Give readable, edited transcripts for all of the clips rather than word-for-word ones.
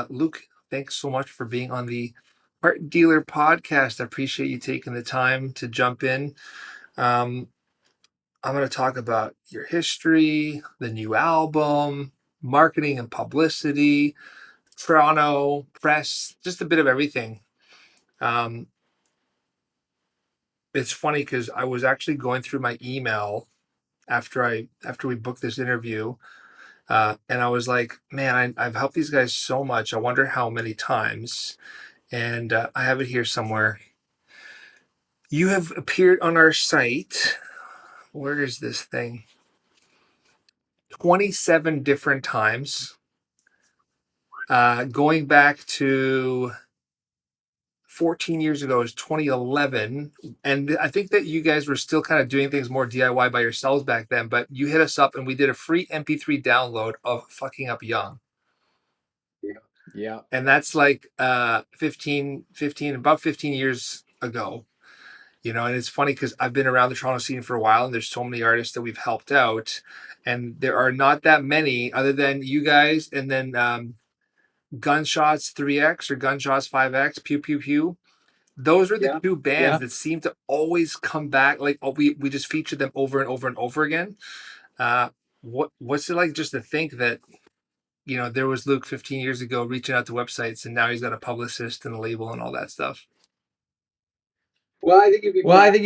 Luke, thanks so much for being on the Art Dealer podcast. I appreciate you taking the time to jump in. Um, I'm going to talk about your history, the new album, marketing and publicity, Toronto press, just a bit of everything. Um, it's funny because I was actually going through my email after we booked this interview, and I was like, man, I've helped these guys so much. I wonder how many times. And I have it here somewhere. You have appeared on our site. Where is this thing? 27 different times, going back to 14 years ago is 2011. And I think that you guys were still kind of doing things more DIY by yourselves back then, but you hit us up and we did a free MP3 download of Fucking Up Young. Yeah. And that's like 15, about 15 years ago. And it's funny because I've been around the Toronto scene for a while, and there's so many artists that we've helped out, and there are not that many other than you guys, and then Gunshots 3X or Gunshots 5X, Pew Pew Pew. Those are the two bands that seem to always come back. Like, we just feature them over and over and over again. What's it like just to think that there was Luke 15 years ago reaching out to websites, and now he's got a publicist and a label and all that stuff. Well, I think you'd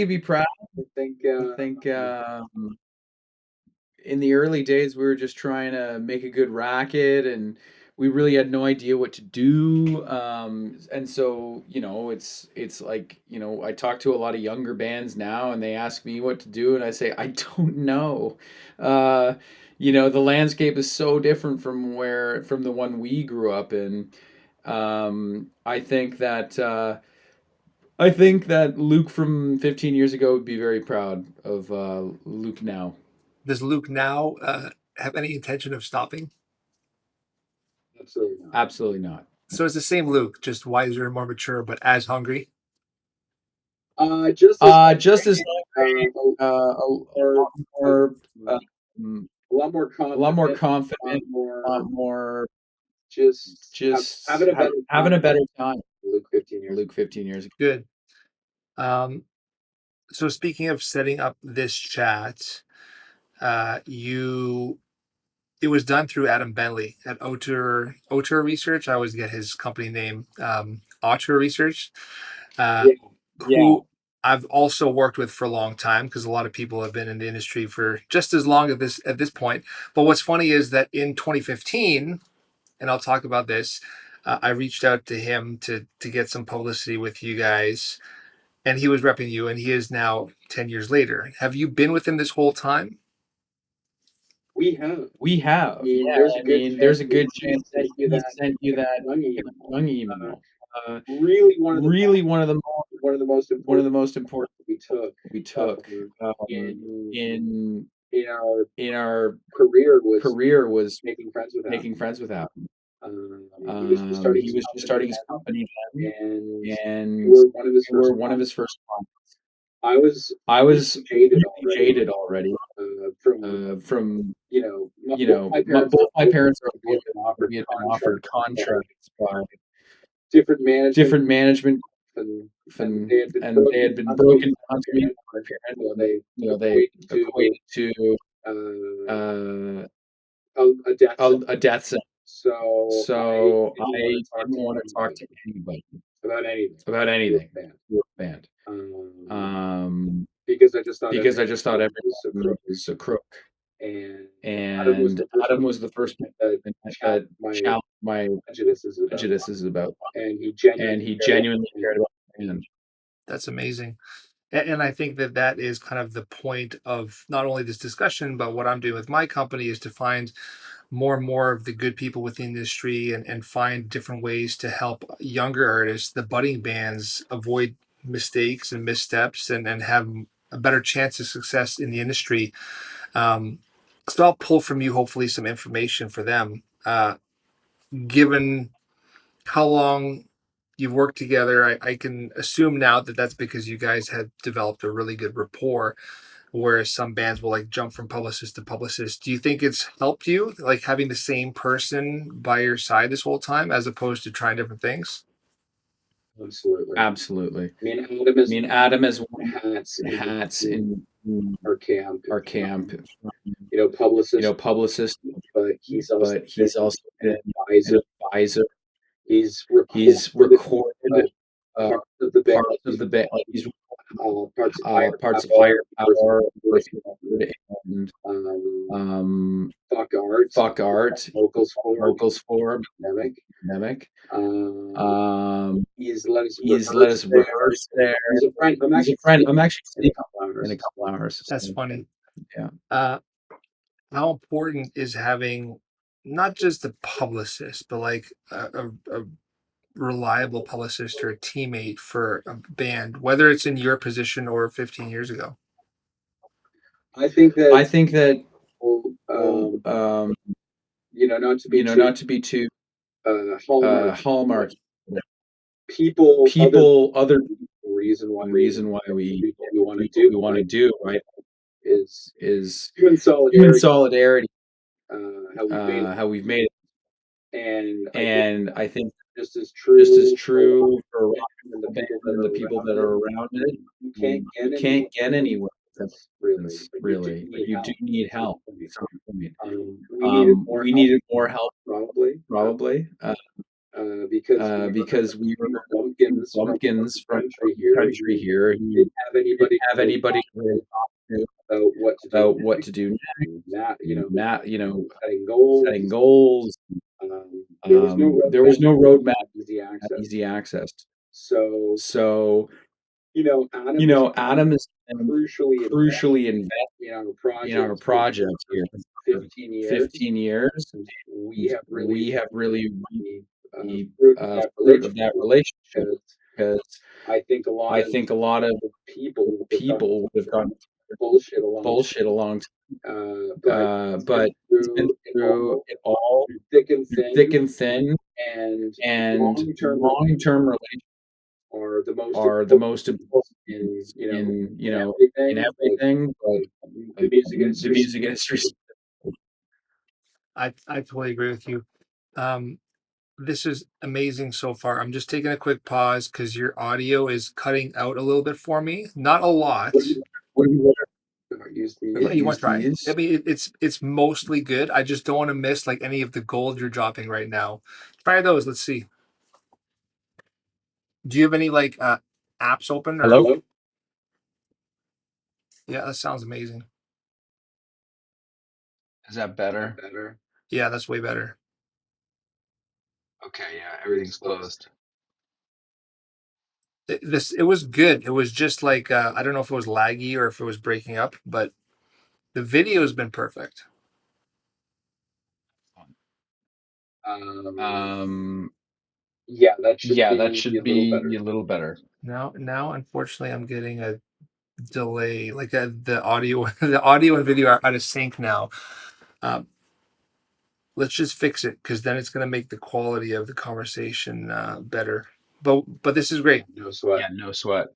be proud. I think in the early days we were just trying to make a good racket, and we really had no idea what to do. And so it's like I talk to a lot of younger bands now, and they ask me what to do, and I say I don't know. The landscape is so different from the one we grew up in. I think that Luke from 15 years ago would be very proud of Luke now. Does Luke now have any intention of stopping? Absolutely not. So it's the same Luke, just wiser and more mature, but as hungry. Just as more, a lot more confident, a lot more just having a better time. Luke 15 years ago. Good. So speaking of setting up this chat, it was done through Adam Bentley at Otter Research. I always get his company name, Otter Research, who I've also worked with for a long time because a lot of people have been in the industry for just as long at this point. But what's funny is that in 2015, and I'll talk about this, I reached out to him to get some publicity with you guys, and he was repping you, and he is now 10 years later. Have you been with him this whole time? We have. There's a good chance that he sent you that young email. Really, one of the most important we took in our career was making friends with Adam. He was just starting his company then, and we were one of his first clients. I was really jaded already from both my parents we had been offered contracts by different management, and they had been broken down to me by my parents. They equated to a death sentence. So I didn't want to talk to anybody about anything with the band. Because I just thought everyone was a crook. And Adam was the first that challenged my prejudices about, and he genuinely cared about the band. That's amazing. And I think that that is kind of the point of not only this discussion, but what I'm doing with my company is to find more and more of the good people within the industry, and find different ways to help younger artists, the budding bands, avoid mistakes and missteps, and have a better chance of success in the industry. So I'll pull from you hopefully some information for them. Given how long you've worked together, I can assume now that that's because you guys had developed a really good rapport. whereas some bands will like jump from publicist to publicist. Do you think it's helped you, like having the same person by your side this whole time, as opposed to trying different things? Absolutely. Absolutely. I mean, Adam is one hats in our camp. our camp, publicist, But he's also but he's also an been advisor. an advisor. He's He's recorded parts of the band, parts of the band, like he's parts of parts of Firepower, Firepower, and Fuck Art, Fuck Art, vocals for Pandemic. Pandemic. He's He's let us rehearse there. He's a friend. He's a friend. I'm actually in a seeing couple hours. in a couple hours. That's So, funny. yeah. How important is having not just a publicist, but like a reliable publicist or a teammate for a band, whether it's in your position or 15 years ago? I think that I think that not to be too hallmark. People, other reason why we want to what we want to do, right, is human solidarity, how how we've made it, and and I think just as just as true for rock and the band people that and the people that are around it. you You can't get anywhere with this, really. really. But you do need help at some point. We We needed more help, probably because we were bumpkins bumpkins from country country here who didn't have anybody to really talk to about what to do that next, setting setting goals. There was no roadmap, easy access. So Adam is crucially invested in our project here for 15 years. We have really the fruit of that relationship, because I think a lot of people would have gone bullshit along but he's been through it all, thick and thick and thin, and long-term relations are are the most important in in everything, but the music the music industry. I totally agree with you. This is amazing so far. I'm just taking a quick pause because your audio is cutting out a little bit for me. Not a lot. What do you Yeah, you want to try? these? I mean, it's mostly good. I just don't want to miss like any of the gold you're dropping right now. Try those. Let's see. Do you have any like apps open? Or... Hello? Yeah, that sounds amazing. Is that better? Yeah, that's way better. Okay, yeah, everything's closed. It was good. It was just like I don't know if it was laggy or if it was breaking up, but the video's been perfect. Yeah, that should be a little better. Now, unfortunately, I'm getting a delay. Like the audio, the audio and video are out of sync now. Let's just fix it because then it's going to make the quality of the conversation better. But this is great. No sweat. Yeah, no sweat.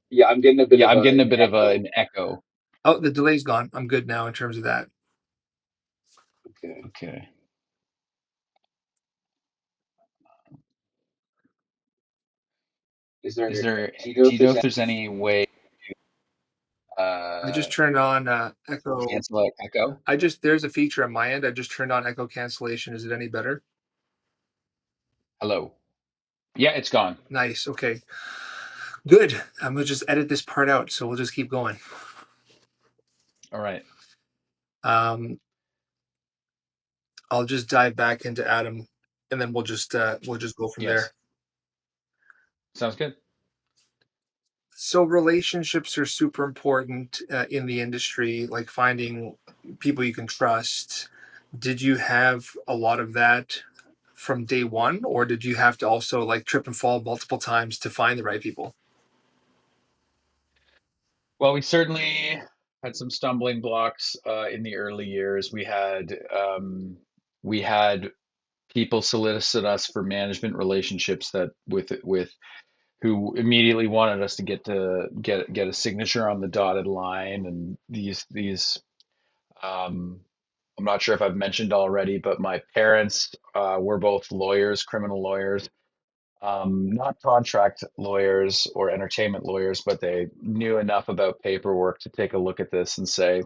Yeah, I'm getting a bit of an echo. Oh, the delay's gone. I'm good now in terms of that. Okay. Is there? Do you know if there's any way I just turned on echo. cancel out echo? There's a feature on my end. I just turned on echo cancellation. Is it any better? Hello. Yeah, it's gone. Nice. Okay. Good. I'm gonna just edit this part out, so we'll just keep going. All right. I'll just dive back into Adam, and then we'll just go from there. Sounds good. So relationships are super important in the industry, like finding people you can trust. Did you have a lot of that from day one, or did you have to also like trip and fall multiple times to find the right people? Well, we certainly had some stumbling blocks in the early years. We had people solicit us for management relationships that with who immediately wanted us to get a signature on the dotted line, and these I'm not sure if I've mentioned already, but my parents were both lawyers, criminal lawyers, not contract lawyers or entertainment lawyers, but they knew enough about paperwork to take a look at this and say,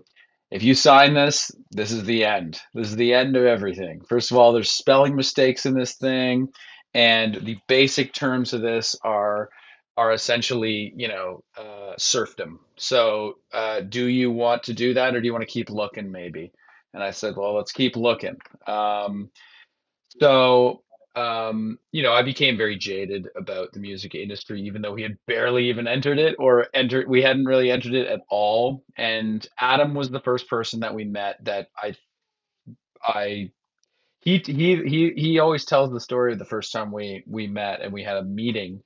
if you sign this, this is the end. This is the end of everything. First of all, there's spelling mistakes in this thing, and the basic terms of this are essentially, serfdom. So, do you want to do that, or do you want to keep looking, maybe? And I said, well, let's keep looking. So, I became very jaded about the music industry, even though we had barely even entered it we hadn't really entered it at all. And Adam was the first person that we met that I, he always tells the story of the first time we met and we had a meeting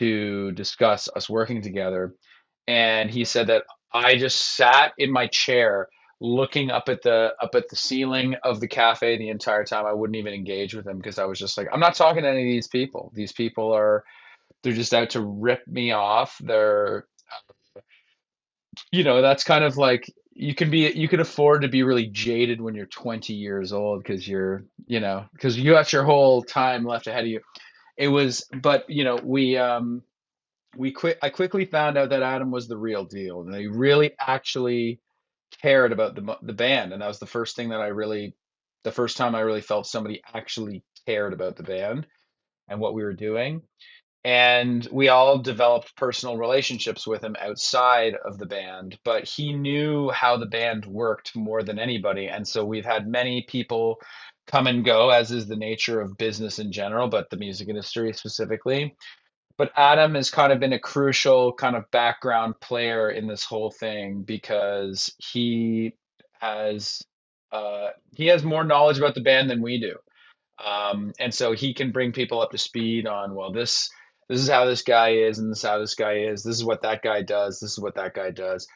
to discuss us working together. And he said that I just sat in my chair looking up at the ceiling of the cafe the entire time. I wouldn't even engage with him because I was just like, I'm not talking to any of these people. These people they're just out to rip me off. That's kind of like you can afford to be really jaded when you're 20 years old because because you got your whole time left ahead of you. It was, but I quickly found out that Adam was the real deal, and he really actually cared about the band, and that was the first time I really felt somebody actually cared about the band and what we were doing. And we all developed personal relationships with him outside of the band, but he knew how the band worked more than anybody. And so we've had many people come and go, as is the nature of business in general, but the music industry specifically. But Adam has kind of been a crucial kind of background player in this whole thing because has he has more knowledge about the band than we do. And so he can bring people up to speed on, well, this is how this guy is, and this is how this guy is. This is what that guy does. This is what that guy does.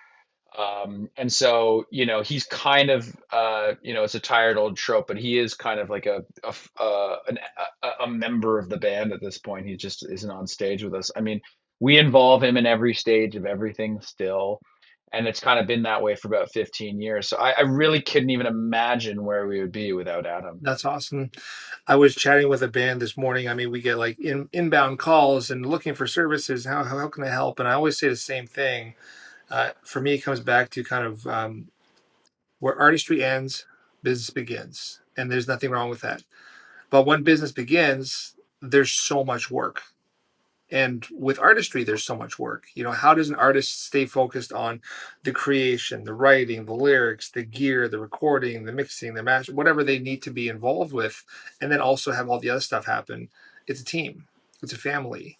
And so, he's kind of, it's a tired old trope, but he is kind of like a member of the band at this point. He just isn't on stage with us. I mean, we involve him in every stage of everything still, and it's kind of been that way for about 15 years. So I really couldn't even imagine where we would be without Adam. That's awesome. I was chatting with a band this morning. I mean, we get like inbound calls and looking for services. How can I help? And I always say the same thing. For me, it comes back to kind of where artistry ends, business begins, and there's nothing wrong with that. But when business begins, there's so much work. And with artistry, there's so much work. How does an artist stay focused on the creation, the writing, the lyrics, the gear, the recording, the mixing, the match, whatever they need to be involved with, and then also have all the other stuff happen? It's a team, it's a family.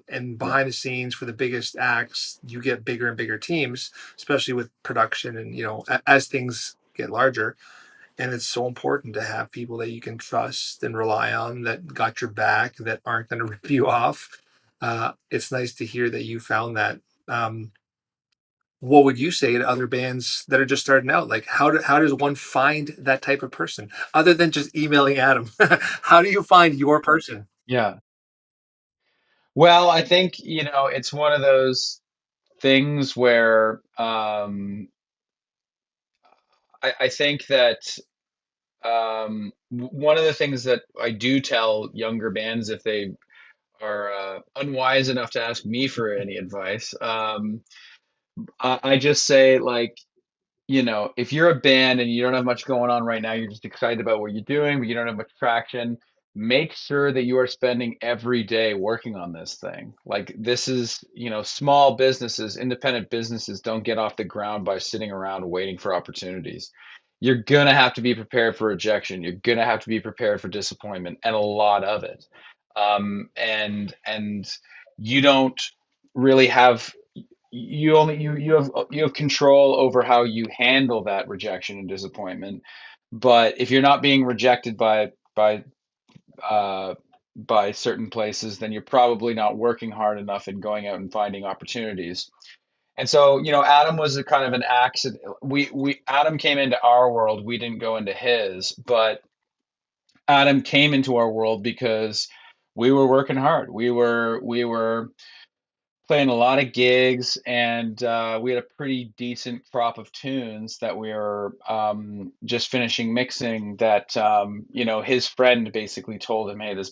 And Yeah. behind the scenes for the biggest acts, you get bigger and bigger teams, especially with production and, as things get larger. And it's so important to have people that you can trust and rely on, that got your back, that aren't going to rip you off. It's nice to hear that you found that. Um, what would you say to other bands that are just starting out? Like, how does one find that type of person other than just emailing Adam? How do you find your person? Yeah. Well, I think, it's one of those things where I think that one of the things that I do tell younger bands if they are unwise enough to ask me for any advice, I just say, like, if you're a band and you don't have much going on right now, you're just excited about what you're doing, but you don't have much traction, make sure that you are spending every day working on this thing. Like, this is, small businesses, independent businesses don't get off the ground by sitting around waiting for opportunities. You're gonna have to be prepared for rejection. You're gonna have to be prepared for disappointment, and a lot of it. And you don't really have you have control over how you handle that rejection and disappointment. But if you're not being rejected uh, by certain places, then you're probably not working hard enough and going out and finding opportunities. And so, Adam was a kind of an accident. We Adam came into our world. We didn't go into his, but Adam came into our world because we were working hard. We were playing a lot of gigs, and we had a pretty decent crop of tunes that we were just finishing mixing. That his friend basically told him, "Hey, this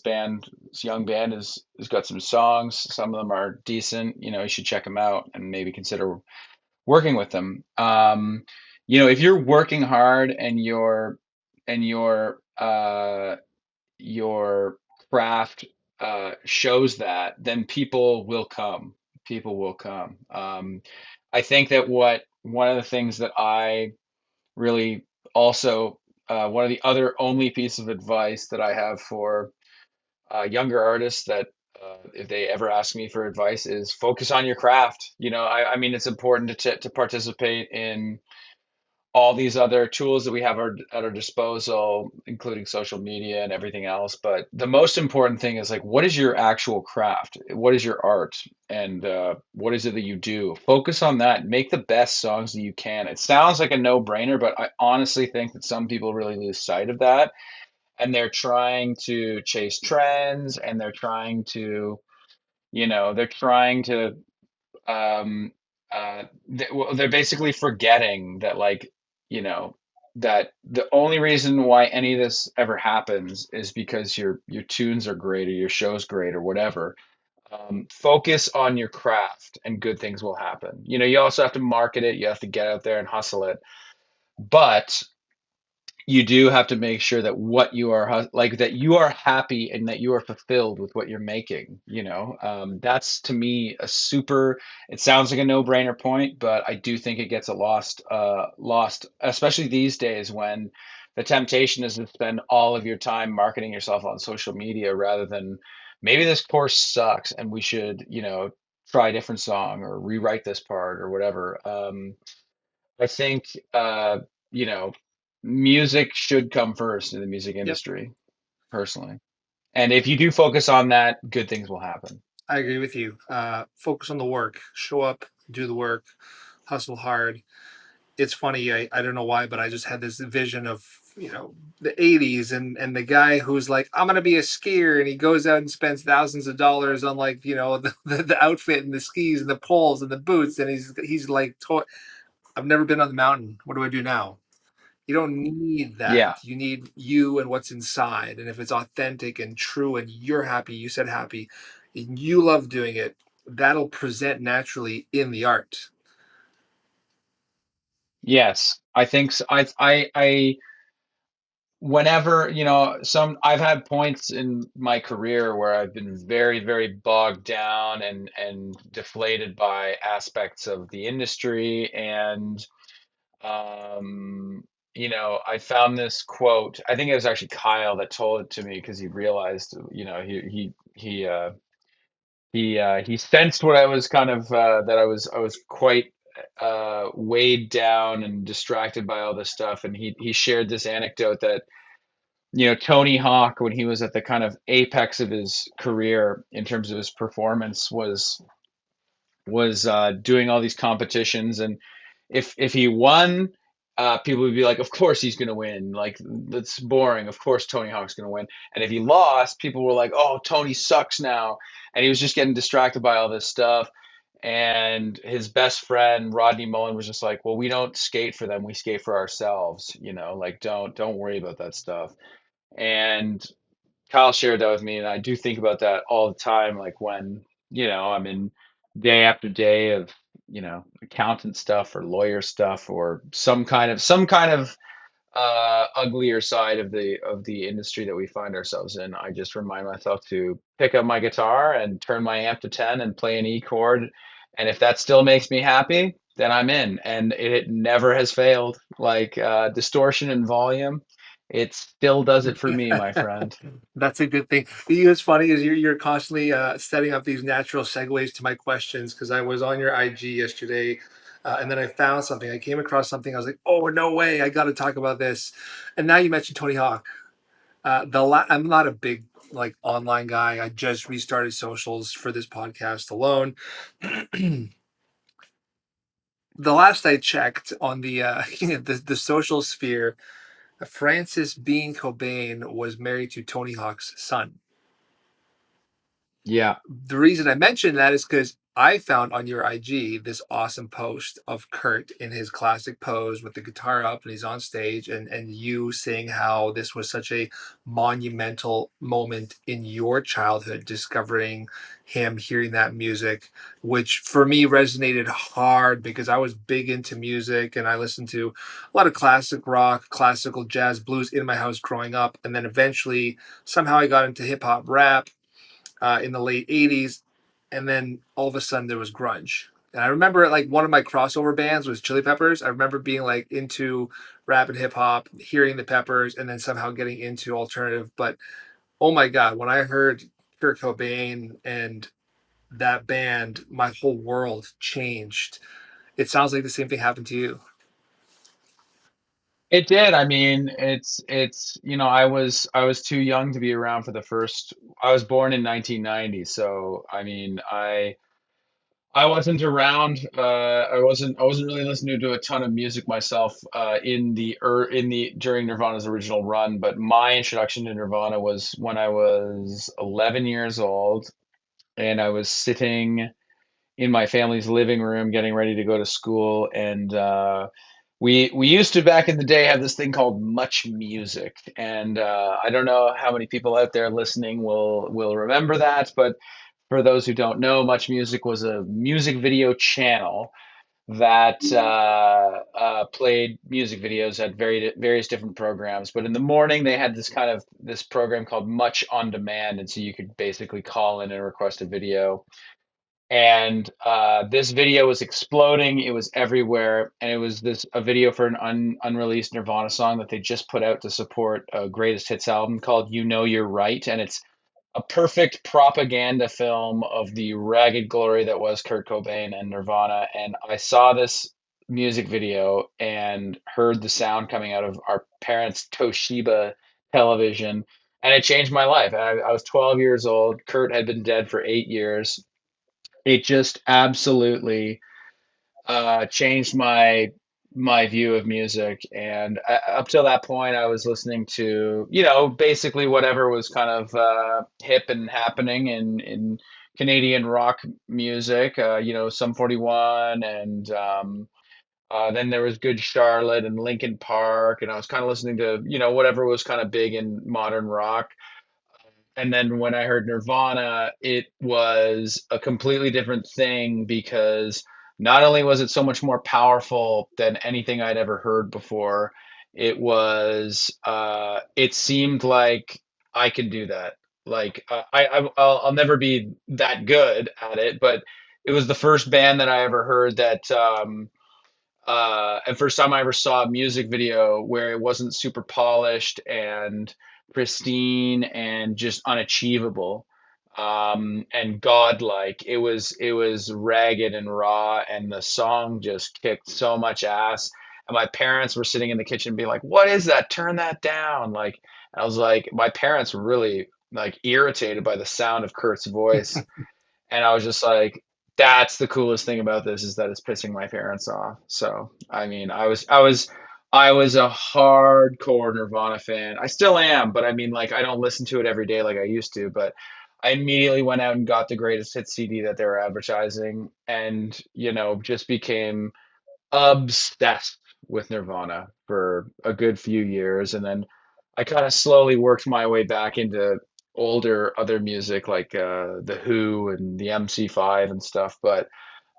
young band has got some songs. Some of them are decent. You should check them out and maybe consider working with them." If you're working hard and your craft shows that, then people will come. People will come. I think that one of the things that I really also one of the other only piece of advice that I have for younger artists that if they ever ask me for advice is focus on your craft. I mean, it's important to participate in all these other tools that we have at our disposal, including social media and everything else. But the most important thing is like, what is your actual craft? What is your art? And what is it that you do? Focus on that. Make the best songs that you can. It sounds like a no-brainer, but I honestly think that some people really lose sight of that. And they're trying to chase trends, and they're trying to um they're basically forgetting that, like, you know that the only reason why any of this ever happens is because your tunes are great, or your show's great, or whatever. Focus on your craft and good things will happen. You also have to market it, you have to get out there and hustle it, but you do have to make sure that what you are like, that you are happy and that you are fulfilled with what you're making. That's, to me, a super, it sounds like a no-brainer point, but I do think it gets a lost, especially these days when the temptation is to spend all of your time marketing yourself on social media rather than, maybe this course sucks and we should try a different song or rewrite this part or whatever. I think you know, music should come first in the music Yep, industry, personally. And if you do focus on that, good things will happen. I agree with you. Focus on the work, show up, do the work, hustle hard. It's funny, I don't know why, but I just had this vision of the 80s, and the guy who's like, I'm gonna be a skier, and he goes out and spends thousands of dollars on, like, the outfit and the skis and the poles and the boots, and he's like, I've never been on the mountain, what do I do now? You don't need Yeah. that. You need you and what's inside. And if it's authentic and true and you're happy, you said happy, and you love doing it, that'll present naturally in the art. Yes. I think so. Whenever, I've had points in my career where I've been very, very bogged down and deflated by aspects of the industry. And I found this quote. I think it was actually Kyle that told it to me because he realized, he sensed what I was kind of that I was quite weighed down and distracted by all this stuff, and he shared this anecdote that Tony Hawk, when he was at the kind of apex of his career in terms of his performance, was doing all these competitions, and if he won, people would be like, of course he's going to win, like, that's boring, of course Tony Hawk's going to win. And if he lost, people were like, oh, Tony sucks now. And he was just getting distracted by all this stuff. And his best friend Rodney Mullen was just like, well, we don't skate for them, we skate for ourselves, like, don't worry about that stuff. And Kyle shared that with me, and I do think about that all the time. Like, when, I'm in day after day of, accountant stuff or lawyer stuff or some kind of uglier side of the industry that we find ourselves in. I just remind myself to pick up my guitar and turn my amp to 10 and play an E chord. And if that still makes me happy, then I'm in. And it never has failed. Like, distortion and volume, it still does it for me, my friend. That's a good thing. What's funny is you're constantly setting up these natural segues to my questions, because I was on your IG yesterday, and then I found something. I came across something. I was like, oh, no way! I got to talk about this. And now you mentioned Tony Hawk. I'm not a big, like, online guy. I just restarted socials for this podcast alone. The last I checked on the the social sphere, Francis Bean Cobain was married to Tony Hawk's son. Yeah. The reason I mentioned that is because I found on your IG this awesome post of Kurt in his classic pose with the guitar up and he's on stage, and you saying how this was such a monumental moment in your childhood, discovering him, hearing that music, which for me resonated hard because I was big into music and I listened to a lot of classic rock, classical jazz, blues in my house growing up. And then eventually somehow I got into hip hop rap in the late 80s. And then all of a sudden there was grunge. And I remember like one of my crossover bands was Chili Peppers. I remember being like into rap and hip hop, hearing the Peppers, and then somehow getting into alternative. But oh my God, when I heard Kurt Cobain and that band, my whole world changed. It sounds like the same thing happened to you. It did. I mean, it's I was too young to be around for the first. I was born in 1990, so I mean, I wasn't around. I wasn't really listening to a ton of music myself in the during Nirvana's original run. But my introduction to Nirvana was when I was 11 years old, and I was sitting in my family's living room getting ready to go to school, and we used to back in the day have this thing called Much Music, and I don't know how many people out there listening will remember that, but for those who don't know, Much Music was a music video channel that played music videos at various different programs. But in the morning, they had this program called Much On Demand, and so you could basically call in and request a video. And this video was exploding. It was everywhere, and it was a video for an unreleased Nirvana song that they just put out to support a greatest hits album called "You Know You're Right," and it's a perfect propaganda film of the ragged glory that was Kurt Cobain and Nirvana. And I saw this music video and heard the sound coming out of our parents' Toshiba television, and it changed my life. I was 12 years old. Kurt had been dead for 8 years. It just absolutely changed my view of music. And up till that point, I was listening to, basically whatever was kind of hip and happening in Canadian rock music. Sum 41, and then there was Good Charlotte and Linkin Park, and I was kind of listening to, whatever was kind of big in modern rock. And then when I heard Nirvana, it was a completely different thing because not only was it so much more powerful than anything I'd ever heard before, it seemed like I could do that. Like I'll never be that good at it, but it was the first band that I ever heard that and first time I ever saw a music video where it wasn't super polished and pristine and just unachievable, and godlike. It was ragged and raw, and the song just kicked so much ass. And my parents were sitting in the kitchen being like, "What is that? Turn that down!" Like, I was like, my parents were really like irritated by the sound of Kurt's voice, and I was just like, that's the coolest thing about this is that it's pissing my parents off. So, I mean, I was a hardcore Nirvana fan. I still am, but I mean, like, I don't listen to it every day like I used to, but I immediately went out and got the greatest hits CD that they were advertising, and, just became obsessed with Nirvana for a good few years, and then I kind of slowly worked my way back into older other music like the Who and the MC5 and stuff. But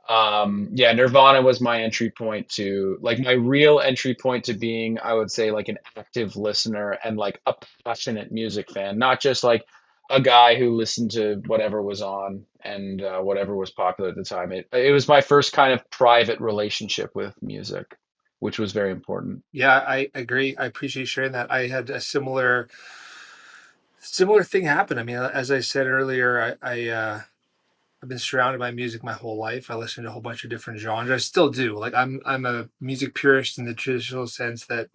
yeah, Nirvana was my entry point to like my real entry point to being, I would say, like an active listener and like a passionate music fan, not just like a guy who listened to whatever was on and whatever was popular at the time. It was my first kind of private relationship with music, which was very important. Yeah, I agree. I appreciate you sharing that. I had a similar thing happen. I mean, as I said earlier, I've been surrounded by music my whole life. I listen to a whole bunch of different genres. I still do. Like I'm a music purist in the traditional sense that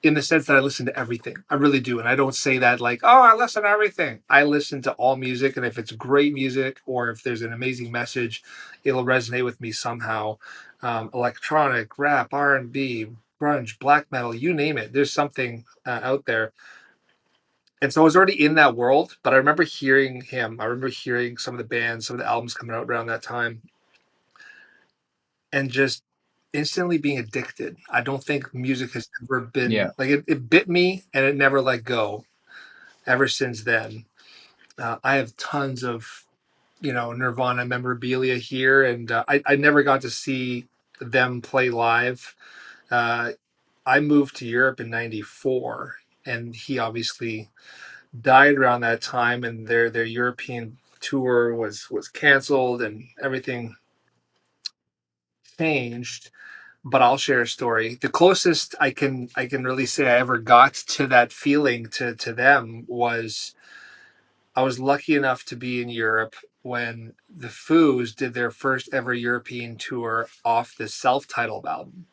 I listen to everything. I really do. And I don't say that like, oh, I listen to everything. I listen to all music. And if it's great music or if there's an amazing message, it'll resonate with me somehow. Electronic, rap, R&B, grunge, black metal, you name it. There's something out there. And so I was already in that world, but I remember hearing him. I remember hearing some of the bands, some of the albums coming out around that time, and just instantly being addicted. I don't think music has ever Yeah. been like it bit me and it never let go ever since then. I have tons of, Nirvana memorabilia here, and I never got to see them play live. Uh, I moved to Europe in '94, and he obviously died around that time, and their European tour was canceled, and everything changed. But I'll share a story. The closest I can really say I ever got to that feeling to them was I was lucky enough to be in Europe when the Foos did their first ever European tour off the self-titled album.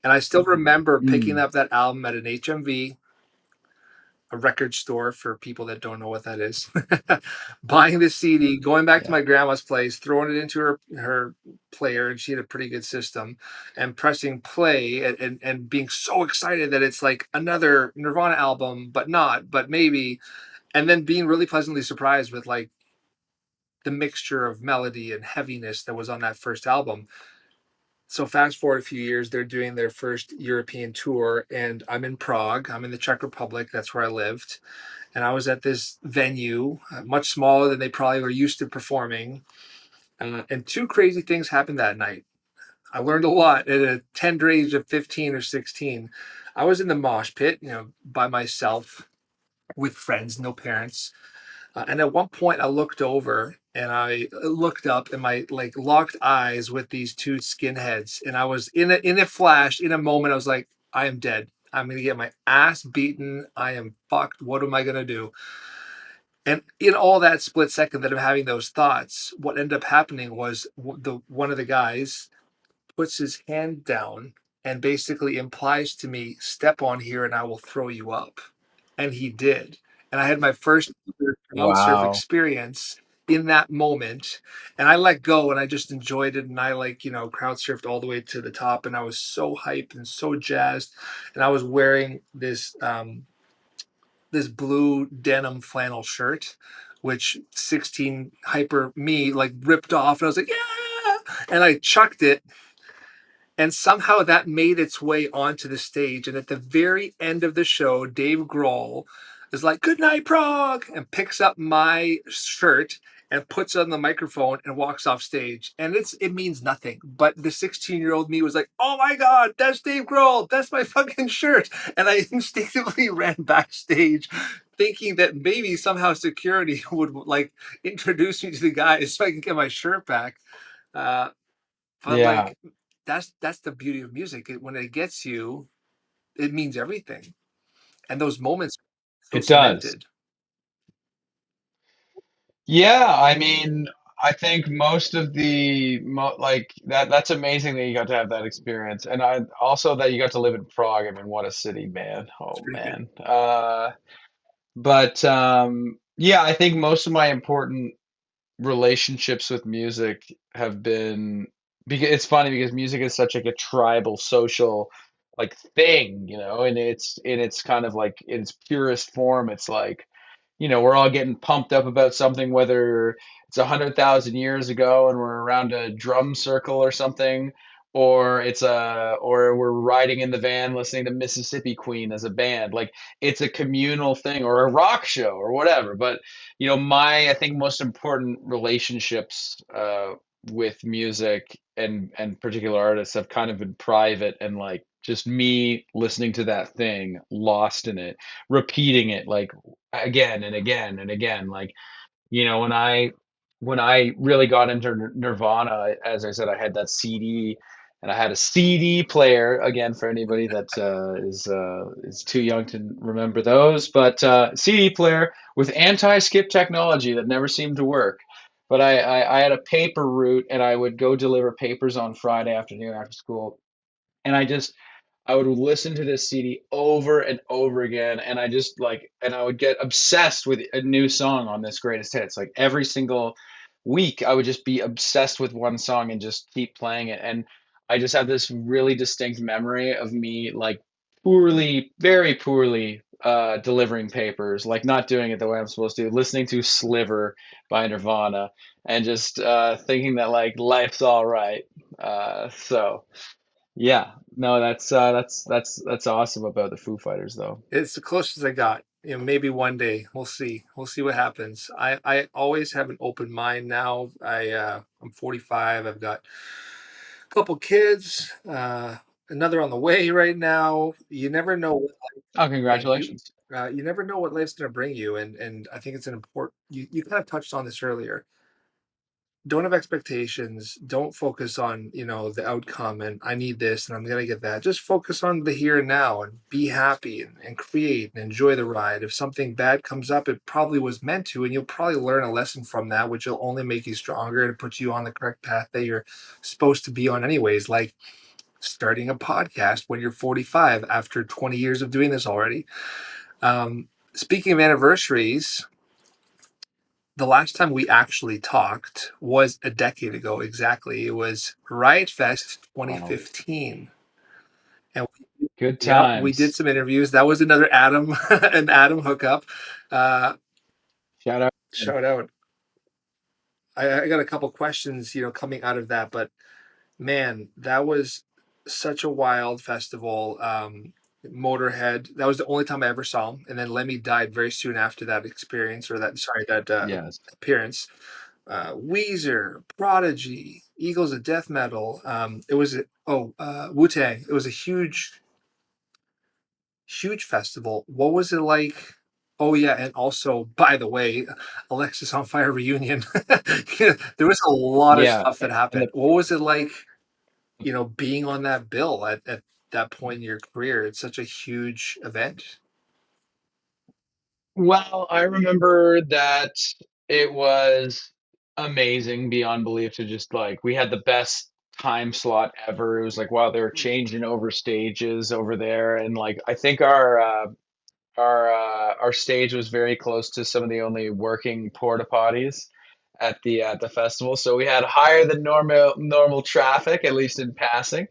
And I still remember picking Mm. up that album at an HMV, a record store for people that don't know what that is. Buying the CD, going back to Yeah. my grandma's place, throwing it into her player, and she had a pretty good system, and pressing play and being so excited that it's like another Nirvana album, but not, but maybe, and then being really pleasantly surprised with like the mixture of melody and heaviness that was on that first album. So fast forward a few years, they're doing their first European tour, and I'm in Prague. I'm in the Czech Republic. That's where I lived, and I was at this venue, much smaller than they probably were used to performing. And two crazy things happened that night. I learned a lot at a tender age of 15 or 16. I was in the mosh pit, by myself with friends, no parents. And at one point, I looked over and I looked up and my like locked eyes with these two skinheads. And I was in a flash, in a moment, I was like, I am dead. I'm gonna get my ass beaten. I am fucked. What am I gonna do? And in all that split second that I'm having those thoughts, what ended up happening was the one of the guys puts his hand down and basically implies to me, "Step on here and I will throw you up." And he did. And I had my first crowd surf Wow. experience in that moment. And I let go and I just enjoyed it. And I crowd surfed all the way to the top. And I was so hyped and so jazzed. And I was wearing this blue denim flannel shirt, which 16 hyper me like ripped off. And I was like, yeah. And I chucked it, and somehow that made its way onto the stage. And at the very end of the show, Dave Grohl is like, "Good night, Prague," and picks up my shirt and puts it on the microphone and walks off stage. And it means nothing. But the 16-year-old me was like, "Oh my God, that's Dave Grohl. That's my fucking shirt." And I instinctively ran backstage thinking that maybe somehow security would like introduce me to the guys so I can get my shirt back. Uh, but Yeah, like that's the beauty of music. When it gets you, it means everything. And those moments so it does. cemented. Yeah, I mean, I think most of the like that's amazing that you got to have that experience. And I also that you got to live in Prague. I mean, what a city, man. It's Oh pretty good. man. But yeah, I think most of my important relationships with music have been because it's funny because music is such like a tribal social like thing, and it's in its kind of like in its purest form, it's like, we're all getting pumped up about something, whether it's 100,000 years ago and we're around a drum circle or something, or we're riding in the van listening to Mississippi Queen as a band. Like it's a communal thing or a rock show or whatever. But my I think most important relationships with music and particular artists have kind of been private and like just me listening to that thing, lost in it, repeating it like again and again and again. Like, when I really got into Nirvana, as I said, I had that CD, and I had a CD player. Again, for anybody that is too young to remember those, but CD player with anti-skip technology that never seemed to work. But I had a paper route, and I would go deliver papers on Friday afternoon after school, and I would listen to this CD over and over again, and I would get obsessed with a new song on this greatest hits. Like every single week, I would just be obsessed with one song and just keep playing it. And I just have this really distinct memory of me like poorly, very poorly delivering papers, like not doing it the way I'm supposed to, listening to Sliver by Nirvana, and just thinking that like life's all right. So yeah, no, that's awesome about the Foo Fighters though. It's the closest I got. Maybe one day we'll see. We'll see what happens. I always have an open mind now. I'm 45. I've got a couple kids. Another on the way right now. You never know what Oh, bring you. congratulations. You never know what life's going to bring you, and I think it's an important. You kind of touched on this earlier. Don't have expectations. Don't focus on the outcome and I need this and I'm gonna get that. Just focus on the here and now and be happy and create and enjoy the ride. If something bad comes up, it probably was meant to, and you'll probably learn a lesson from that, which will only make you stronger and put you on the correct path that you're supposed to be on, anyways. Like starting a podcast when you're 45 after 20 years of doing this already. Speaking of anniversaries, the last time we actually talked was a decade ago exactly. It was Riot Fest Wow. 2015. And Good we did times. some interviews. That was another Adam an Adam hookup. Shout out. Shout out. I got a couple questions, coming out of that, but man, that was such a wild festival. Motorhead, that was the only time I ever saw him. And then Lemmy died very soon after that experience, or that Yes. appearance. Weezer, Prodigy, Eagles of Death Metal. It was Wu-Tang. It was a huge, huge festival. What was it like? Oh yeah, and also, by the way, Alexis on Fire reunion. There was a lot of Yeah. stuff that And happened. What was it like, being on that bill at that point in your career? It's such a huge event. well, I remember that it was amazing beyond belief to just like we had the best time slot ever. It was like wow, they were changing over stages over there, and like I think our stage was very close to some of the only working porta potties at the festival, so we had higher than normal traffic, at least in passing.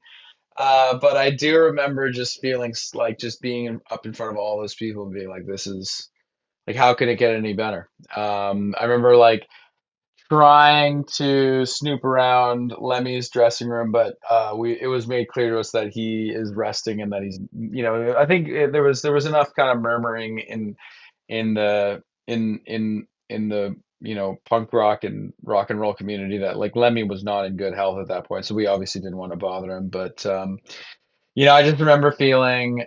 But I do remember just feeling like just being up in front of all those people and being like, this is like, how could it get any better? I remember like trying to snoop around Lemmy's dressing room, but it was made clear to us that he is resting and that he's I think there was enough kind of murmuring in the in the punk rock and roll community that like Lemmy was not in good health at that point, so we obviously didn't want to bother him. But I just remember feeling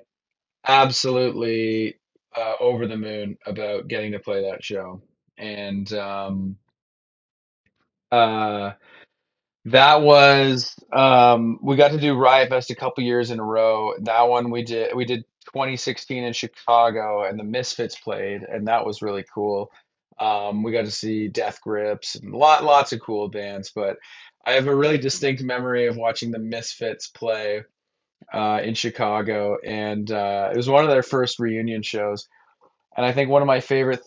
absolutely over the moon about getting to play that show. And uh, that was we got to do Riot Fest a couple years in a row. That one we did 2016 in Chicago, and the Misfits played, and that was really cool. We got to see Death Grips and lots of cool bands, but I have a really distinct memory of watching the Misfits play in Chicago, and it was one of their first reunion shows. And I think one of my favorite,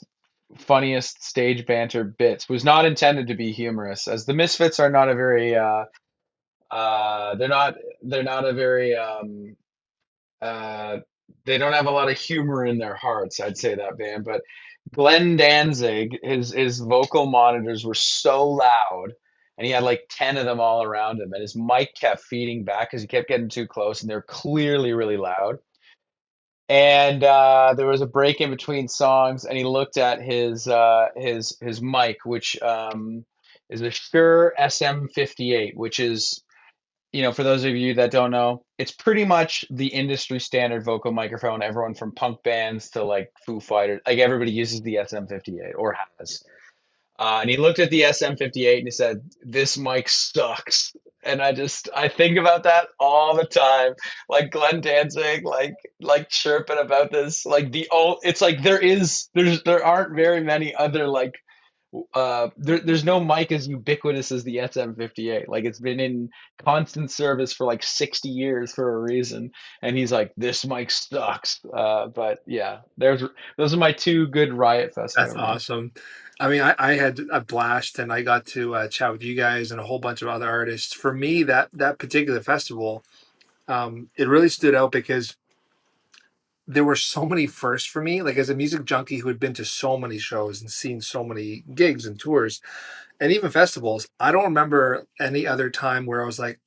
funniest stage banter bits was not intended to be humorous, as the Misfits are not a very, they're not a very, uh, they don't have a lot of humor in their hearts. I'd say that band, but Glenn Danzig, his vocal monitors were so loud, and he had like 10 of them all around him, and his mic kept feeding back because he kept getting too close, and they're clearly really loud. And there was a break in between songs, and he looked at his mic, which is a Shure SM58, which is, for those of you that don't know, it's pretty much the industry standard vocal microphone. Everyone from punk bands to like Foo Fighters, like everybody uses the SM58 or has. And he looked at the SM58 and he said, "This mic sucks." And I think about that all the time. Like Glenn Danzig, like chirping about this. Like it's like there aren't very many other like there's no mic as ubiquitous as the SM58. Like it's been in constant service for like 60 years for a reason. And he's like, "This mic sucks." But yeah, those are my two good Riot Fest That's memories. awesome. I mean, I had a blast, and I got to chat with you guys and a whole bunch of other artists. For me, that particular festival, it really stood out because there were so many firsts for me. Like, as a music junkie who had been to so many shows and seen so many gigs and tours and even festivals, I don't remember any other time where I was like,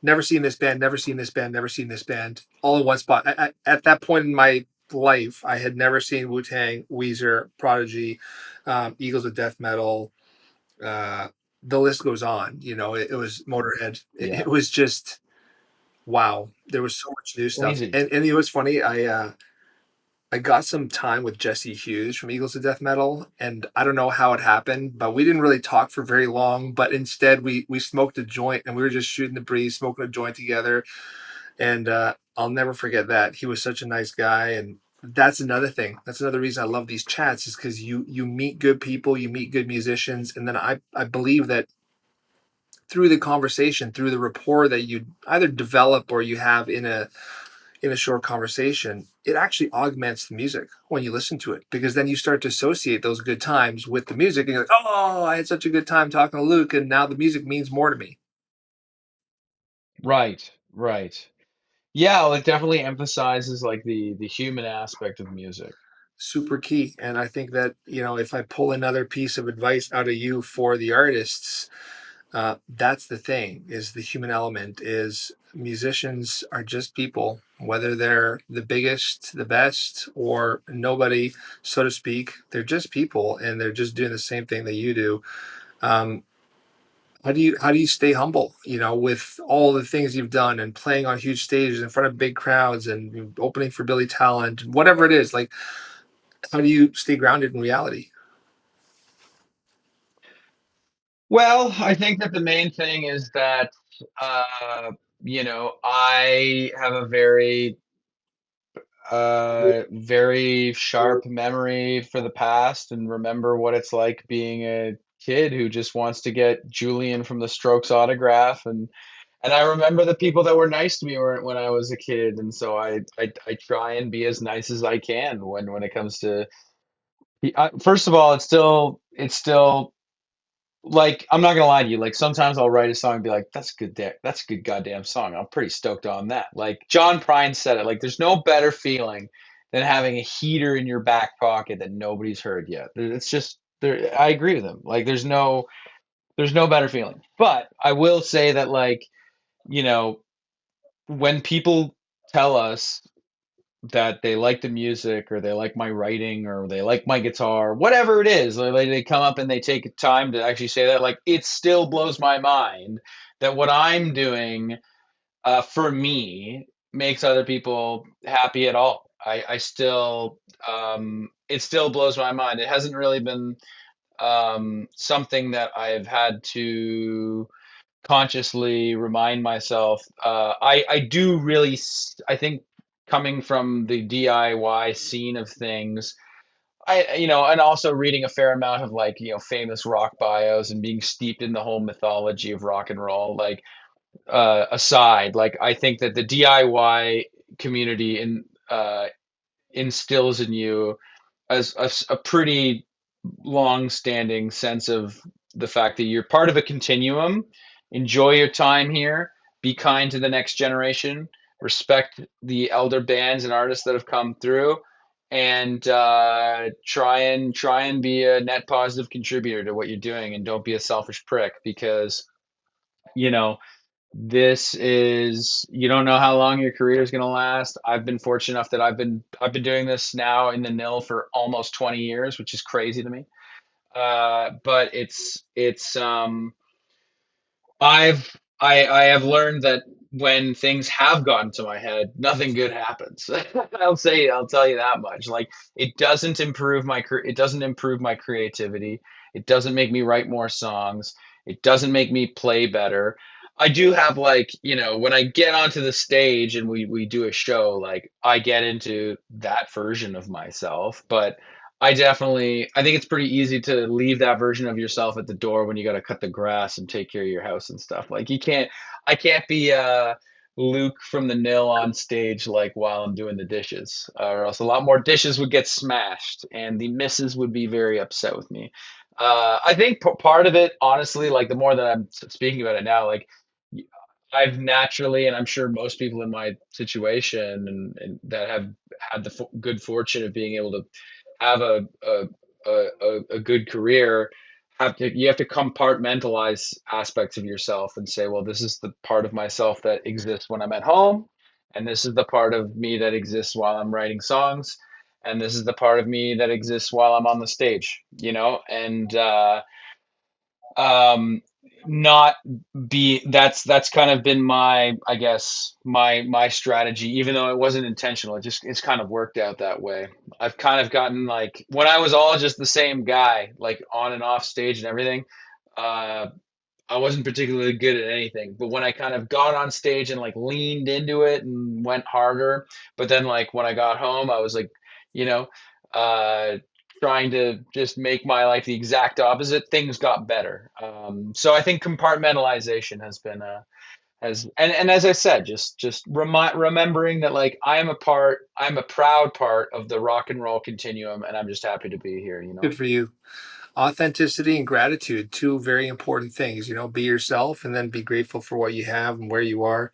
never seen this band, never seen this band, never seen this band, all in one spot. At that point in my life, I had never seen Wu Tang, Weezer, Prodigy, Eagles of Death Metal. Uh, the list goes on. You know, it was Motorhead. It Yeah. was just wow. There was so much new stuff. Crazy. And it was funny. I got some time with Jesse Hughes from Eagles of Death Metal, and I don't know how it happened, but we didn't really talk for very long. But instead, we smoked a joint, and we were just shooting the breeze, smoking a joint together. And I'll never forget that. He was such a nice guy, and that's another thing. That's another reason I love these chats, is because you meet good people, you meet good musicians, and then I believe that through the conversation, through the rapport that you either develop or you have in a short conversation, it actually augments the music when you listen to it, because then you start to associate those good times with the music, and you're like, oh, I had such a good time talking to Luke, and now the music means more to me. Right, right. Yeah, well, it definitely emphasizes like the human aspect of music. Super key. And I think that, if I pull another piece of advice out of you for the artists, that's the thing, is the human element. Is musicians are just people, whether they're the biggest, the best, or nobody, so to speak. They're just people, and they're just doing the same thing that you do. um, how do you stay humble, with all the things you've done and playing on huge stages in front of big crowds and opening for Billy Talent, whatever it is, like, how do you stay grounded in reality? Well, I think that the main thing is that I have a very sharp memory for the past and remember what it's like being a kid who just wants to get Julian from the Strokes autograph, and I remember the people that were nice to me when I was a kid, and so I try and be as nice as I can when it comes to first of all, it's still like, I'm not gonna lie to you. Like, sometimes I'll write a song and be like, "That's a good, that's a good goddamn song. I'm pretty stoked on that." Like John Prine said it. Like, there's no better feeling than having a heater in your back pocket that nobody's heard yet. It's just there. I agree with him. Like, there's no better feeling. But I will say that, like, you know, when people tell us that they like the music or they like my writing or they like my guitar, whatever it is, like they come up and they take time to actually say that, like, it still blows my mind that what I'm doing for me makes other people happy at all. I still, it still blows my mind. It hasn't really been something that I've had to consciously remind myself. I do really, I think, coming from the DIY scene of things, and also reading a fair amount of, like, famous rock bios and being steeped in the whole mythology of rock and roll, like, aside, like, I think that the DIY community instills in you as a pretty long-standing sense of the fact that you're part of a continuum. Enjoy your time here. Be kind to the next generation. Respect the elder bands and artists that have come through, and try and be a net positive contributor to what you're doing. And don't be a selfish prick, because you know this is you don't know how long your career is going to last. I've been fortunate enough that I've been doing this now in the nil for almost 20 years, which is crazy to me. But I have learned that when things have gotten to my head, nothing good happens. I'll tell you that much. Like, it doesn't improve my creativity. It doesn't make me write more songs. It doesn't make me play better. I do have, like, when I get onto the stage and we do a show, like, I get into that version of myself, but I think it's pretty easy to leave that version of yourself at the door when you got to cut the grass and take care of your house and stuff. Like, I can't be Luke from the Nil on stage, like, while I'm doing the dishes, or else a lot more dishes would get smashed and the missus would be very upset with me. I think part of it, honestly, like, the more that I'm speaking about it now, like, I've naturally, and I'm sure most people in my situation and that have had the good fortune of being able to have a good career, you have to compartmentalize aspects of yourself and say, well, this is the part of myself that exists when I'm at home, and this is the part of me that exists while I'm writing songs, and this is the part of me that exists while I'm on the stage, and um not be that's kind of been my, I guess, my strategy, even though it wasn't intentional. It's kind of worked out that way. I've kind of gotten, like, when I was all just the same guy, like on and off stage and everything, uh I wasn't particularly good at anything, but when I kind of got on stage and like leaned into it and went harder, but then like when I got home, I was like, you know, uh, trying to just make my life the exact opposite, things got better. So I think compartmentalization has been and as I said, just remembering that, like, I'm a proud part of the rock and roll continuum, and I'm just happy to be here. Good for you. Authenticity and gratitude, two very important things. Be yourself and then be grateful for what you have and where you are.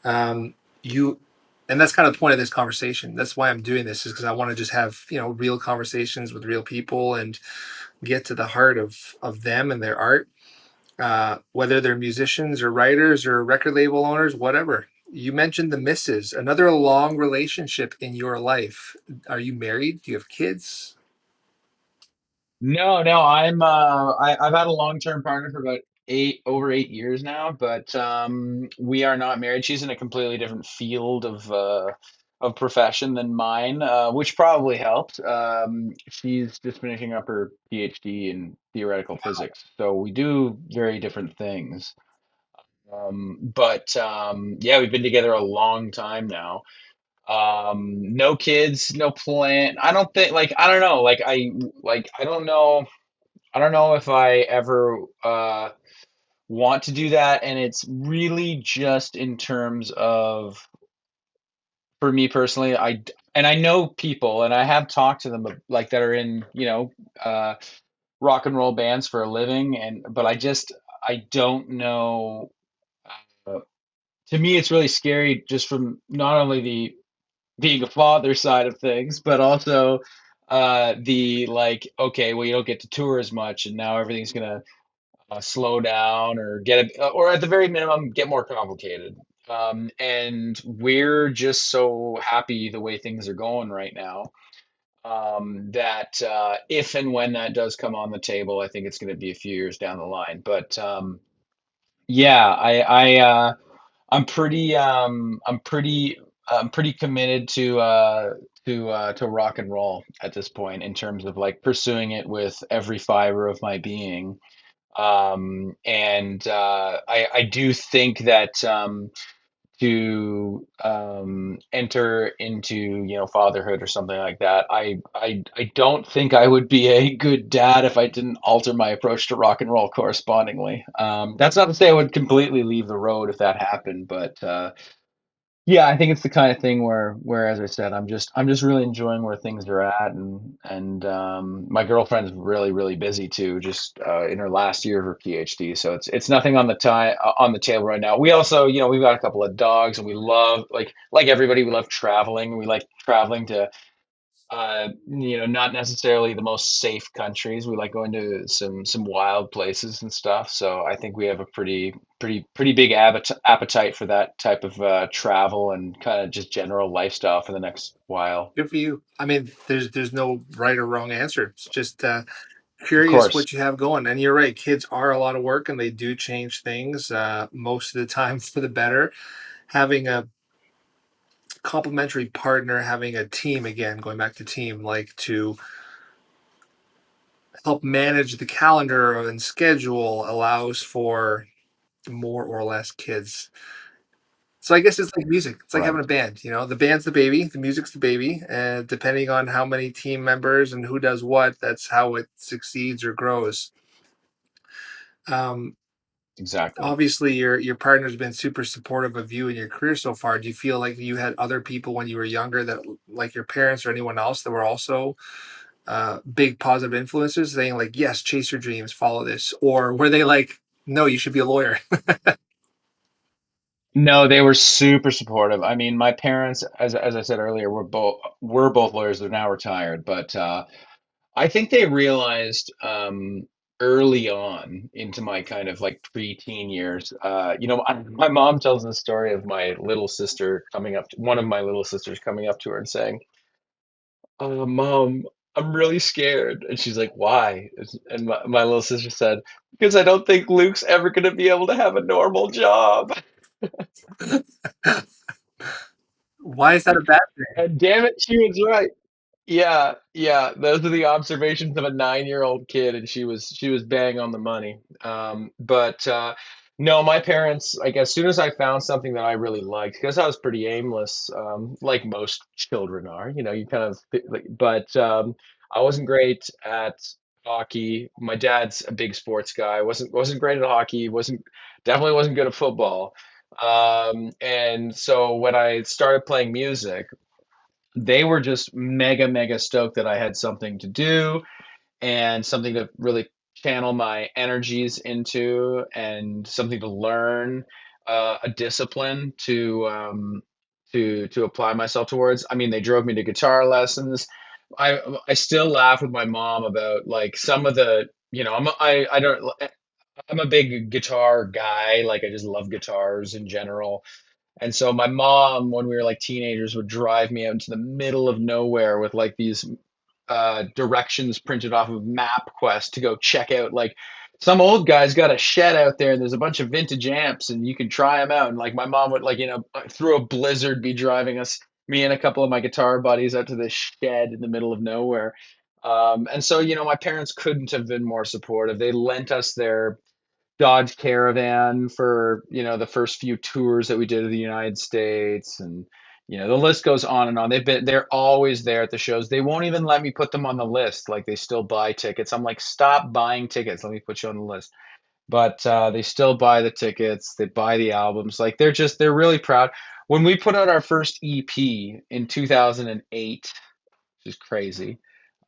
Um, you, and that's kind of the point of this conversation. That's why I'm doing this, is because I want to just have real conversations with real people and get to the heart of them and their art, whether they're musicians or writers or record label owners, whatever. You mentioned the misses, another long relationship in your life. Are you married? Do you have kids? No, no, I've had a long-term partner for about over 8 years now, but we are not married. She's in a completely different field of profession than mine, which probably helped. She's just finishing up her PhD in theoretical physics, so we do very different things. But yeah, we've been together a long time now. No kids, no plan. I don't think, like, I don't know, I don't know if I ever want to do that, and it's really just in terms of, for me personally, and I know people, and I have talked to them, like, that are in, uh, rock and roll bands for a living, but I don't know. Uh, to me, it's really scary, just from not only the being a father side of things, but also the, like, okay, well, you don't get to tour as much, and now everything's gonna slow down, or or at the very minimum get more complicated. And we're just so happy the way things are going right now, that if and when that does come on the table, I think it's going to be a few years down the line. But yeah, I'm pretty committed to rock and roll at this point, in terms of like pursuing it with every fiber of my being. And I do think that to enter into, fatherhood or something like that, I don't think I would be a good dad if I didn't alter my approach to rock and roll correspondingly. That's not to say I would completely leave the road if that happened, but yeah, I think it's the kind of thing where, as I said, I'm just really enjoying where things are at, and my girlfriend's really really busy too, just in her last year of her PhD, so it's nothing on the table right now. We also, we've got a couple of dogs, and we love, like everybody, we love traveling. We like traveling to not necessarily the most safe countries. We like going to some wild places and stuff. So I think we have a pretty big appetite for that type of travel and kind of just general lifestyle for the next while. Good for you. I mean, there's no right or wrong answer. It's just Of curious course, what you have going. And you're right, kids are a lot of work, and they do change things most of the time for the better. Having a complementary partner, having a team, again, going back to team, like, to help manage the calendar and schedule, allows for more or less kids. So I guess it's like music. It's like having right, a band. The band's the baby, the music's the baby, and depending on how many team members and who does what, that's how it succeeds or grows. Um, exactly. Obviously, your partner's been super supportive of you and your career so far. Do you feel like you had other people when you were younger, that, like your parents or anyone else, that were also big positive influences, saying like, "Yes, chase your dreams, follow this," or were they like, "No, you should be a lawyer"? No, they were super supportive. I mean, my parents, as I said earlier, were both lawyers. They're now retired, but I think they realized early on into my kind of like preteen years. My mom tells the story of my little sister coming up, one of my little sisters coming up to her and saying, Mom, I'm really scared. And she's like, why? And my little sister said, because I don't think Luke's ever going to be able to have a normal job. Why is that a bad thing? And damn it, she was right. Yeah, yeah, those are the observations of a 9-year-old kid, and she was bang on the money. But no, my parents, like as soon as I found something that I really liked, because I was pretty aimless, like most children are, you kind of like, but I wasn't great at hockey. My dad's a big sports guy. Wasn't great at hockey. Definitely wasn't good at football. And so when I started playing music, they were just mega, mega stoked that I had something to do and something to really channel my energies into and something to learn, a discipline to apply myself towards. I mean, they drove me to guitar lessons. I still laugh with my mom about like some of the, I don't, I'm a big guitar guy. Like I just love guitars in general. And so my mom, when we were like teenagers, would drive me out into the middle of nowhere with like these directions printed off of MapQuest to go check out like some old guy's got a shed out there and there's a bunch of vintage amps and you can try them out. And like my mom would like, through a blizzard be driving me and a couple of my guitar buddies out to this shed in the middle of nowhere. And so, my parents couldn't have been more supportive. They lent us their Dodge Caravan for, the first few tours that we did of the United States. And, the list goes on and on. They're always there at the shows. They won't even let me put them on the list. Like they still buy tickets. I'm like, stop buying tickets. Let me put you on the list. But they still buy the tickets. They buy the albums. Like they're really proud. When we put out our first EP in 2008, which is crazy.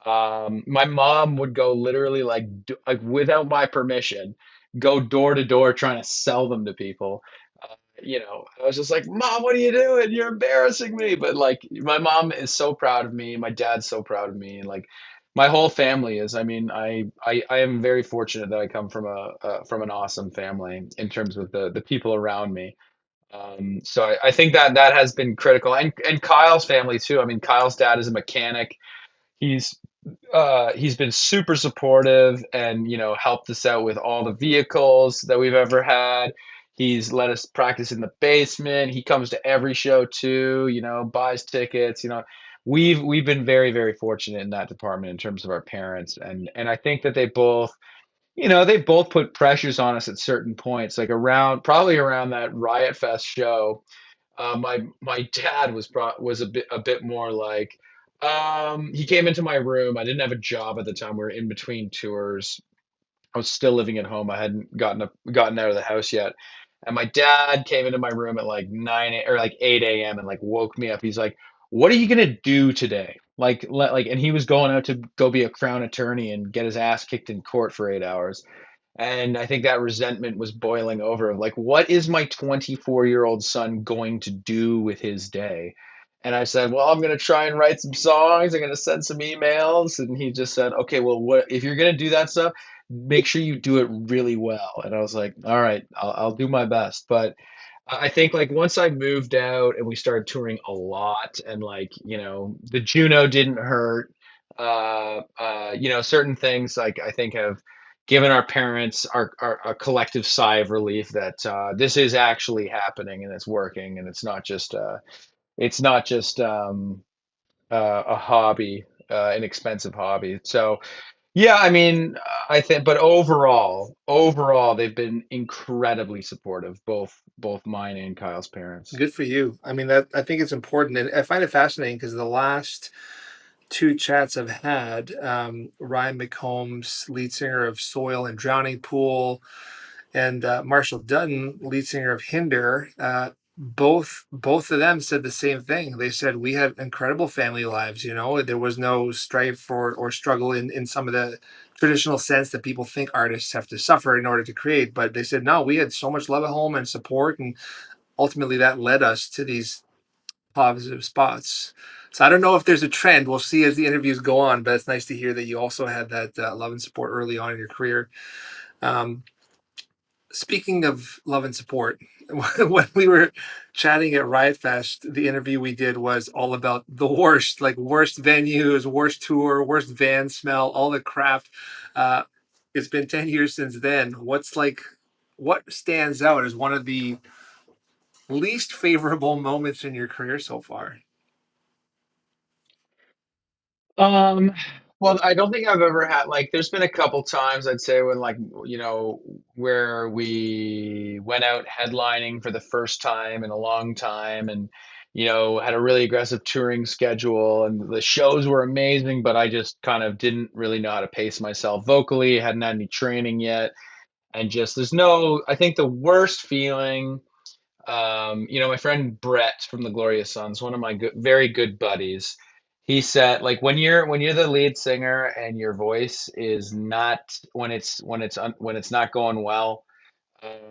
My mom would go literally like without my permission, go door to door trying to sell them to people. I was just like, Mom, what are you doing? You're embarrassing me. But like, my mom is so proud of me. My dad's so proud of me, and like, my whole family is. I mean, I am very fortunate that I come from from an awesome family in terms of the people around me. So I think that has been critical, and Kyle's family too. I mean, Kyle's dad is a mechanic. He's he's been super supportive and helped us out with all the vehicles that we've ever had. He's let us practice in the basement. He comes to every show too, buys tickets. We've been very, very fortunate in that department in terms of our parents, and I think that they both put pressures on us at certain points, like probably around that Riot Fest show. My dad was a bit more like, he came into my room. I didn't have a job at the time. We were in between tours. I was still living at home. I hadn't gotten out of the house yet. And my dad came into my room at like or like 8 a.m. and like woke me up. He's like, "What are you gonna do today?" And he was going out to go be a crown attorney and get his ass kicked in court for 8 hours. And I think that resentment was boiling over of like, what is my 24-year-old son going to do with his day? And I said, well, I'm going to try and write some songs. I'm going to send some emails. And he just said, okay, well, if you're going to do that stuff, make sure you do it really well. And I was like, all right, I'll do my best. But I think like once I moved out and we started touring a lot and like, the Juno didn't hurt, certain things like I think have given our parents our a collective sigh of relief that this is actually happening and it's working and it's not just a hobby, an expensive hobby. So yeah, I mean, I think, but overall, they've been incredibly supportive, both mine and Kyle's parents. Good for you. I mean, that I think it's important, and I find it fascinating because the last two chats I've had, Ryan McCombs, lead singer of Soil and Drowning Pool, and Marshall Dutton, lead singer of Hinder, both of them said the same thing. They said we had incredible family lives. There was no strife or struggle in some of the traditional sense that people think artists have to suffer in order to create. But they said no, we had so much love at home and support, and ultimately that led us to these positive spots. So I don't know if there's a trend. We'll see as the interviews go on, but it's nice to hear that you also had that love and support early on in your career. Um, Speaking of love and support, when we were chatting at Riot Fest, the interview we did was all about the worst, like worst venues, worst tour, worst van smell, all the crap. Uh, it's been 10 years since then. What stands out as one of the least favorable moments in your career so far? Um, well, I don't think I've ever had like there's been a couple times I'd say when like where we went out headlining for the first time in a long time and had a really aggressive touring schedule and the shows were amazing, but I just kind of didn't really know how to pace myself vocally, hadn't had any training yet, and just there's no I think the worst feeling my friend Brett from the Glorious Sons, one of my very good buddies, he said, like when you're the lead singer and your voice is not when it's not going well,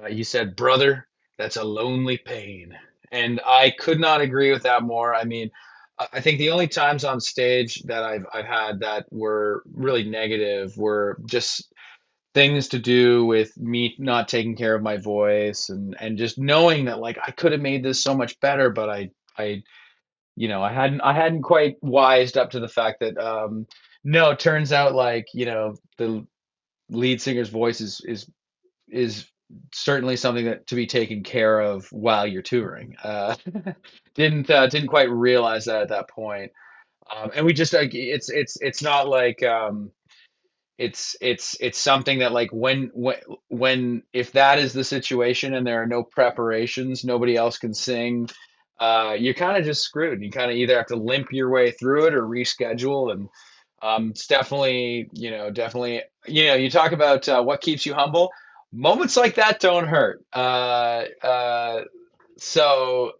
he said, brother, that's a lonely pain, and I could not agree with that more. I mean, I think the only times on stage that I've had that were really negative were just things to do with me not taking care of my voice and just knowing that like I could have made this so much better, but I hadn't quite wised up to the fact that no, it turns out like the lead singer's voice is certainly something that to be taken care of while you're touring. Didn't quite realize that at that point. And we just like it's not like it's something that like when if that is the situation and there are no preparations, nobody else can sing, you're kind of just screwed. You kind of either have to limp your way through it or reschedule. And it's definitely you talk about what keeps you humble. Moments like that don't hurt. So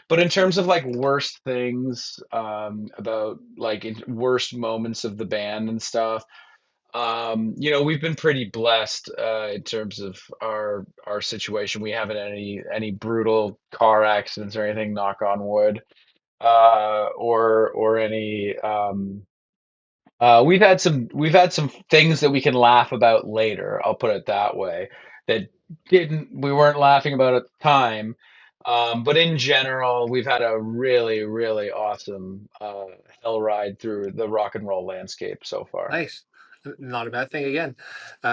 but in terms of like worst things about like worst moments of the band and stuff, we've been pretty blessed in terms of our situation. We haven't had any brutal car accidents or anything, knock on wood, or any. We've had some things that we can laugh about later. I'll put it that way. That didn't we weren't laughing about at the time. But in general, we've had a really, really awesome hell ride through the rock and roll landscape so far. Nice. Not a bad thing again.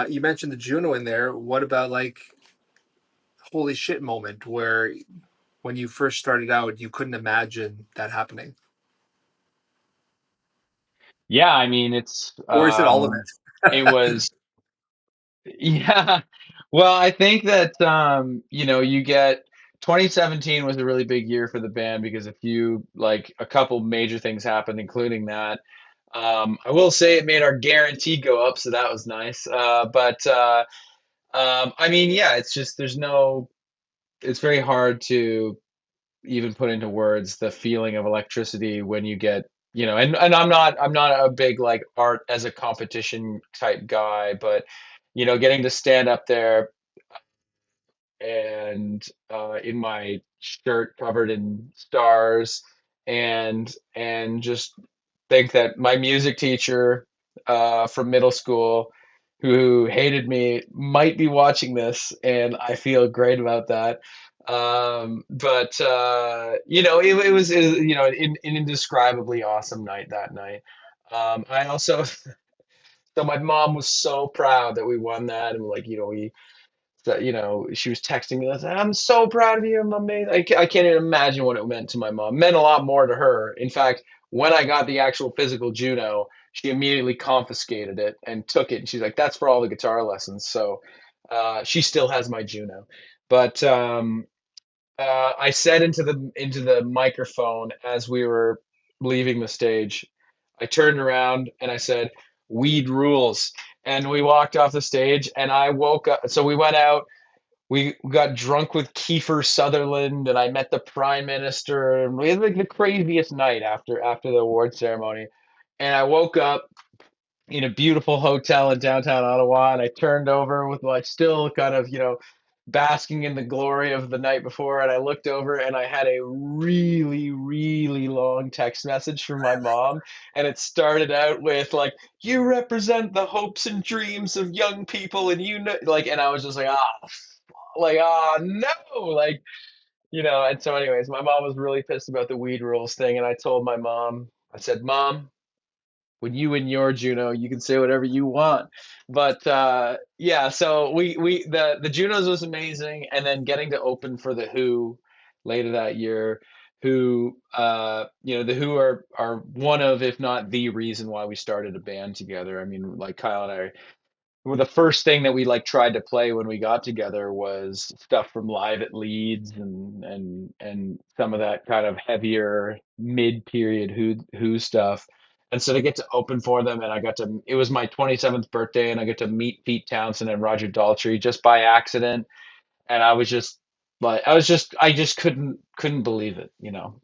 You mentioned the Juno in there. What about like holy shit moment where when you first started out, you couldn't imagine that happening? Yeah, I mean, it's Or is it all of it it? was yeah. Well, I think that you get 2017 was a really big year for the band because a couple major things happened, including that. I will say it made our guarantee go up, so that was nice. But I mean, yeah, it's just it's very hard to even put into words the feeling of electricity when you get and I'm not a big like art as a competition type guy, but getting to stand up there and in my shirt covered in stars and just think that my music teacher from middle school who hated me might be watching this, and I feel great about that. But it was an indescribably awesome night that night. I also so my mom was so proud that we won that, and like she was texting me. I'm so proud of you. I'm amazing. I can't even imagine what it meant to my mom. It meant a lot more to her. In fact, when I got the actual physical Juno, she immediately confiscated it and took it. And she's like, "That's for all the guitar lessons." So she still has my Juno. But I said into the microphone as we were leaving the stage, I turned around and I said, "Weed rules." And we walked off the stage, and I woke up. So we went out, we got drunk with Kiefer Sutherland, and I met the Prime Minister. And we had like the craziest night after the award ceremony. And I woke up in a beautiful hotel in downtown Ottawa, and I turned over with like still kind of basking in the glory of the night before, and I looked over and I had a really, really long text message from my mom, and it started out with like, "You represent the hopes and dreams of young people, and you know," like, and I was just like, like, no, like, and so anyways, my mom was really pissed about the weed rules thing, and I told my mom, I said, "Mom, when you and your Juno, you can say whatever you want." But yeah, so the Junos was amazing, and then getting to open for the Who later that year, who the Who are one of, if not the reason why we started a band together. I mean, like Kyle and I, well, the first thing that we like tried to play when we got together was stuff from Live at Leeds and some of that kind of heavier mid-period Who stuff. And so to get to open for them, and it was my 27th birthday, and I got to meet Pete Townsend and Roger Daltrey just by accident, and I just couldn't believe it.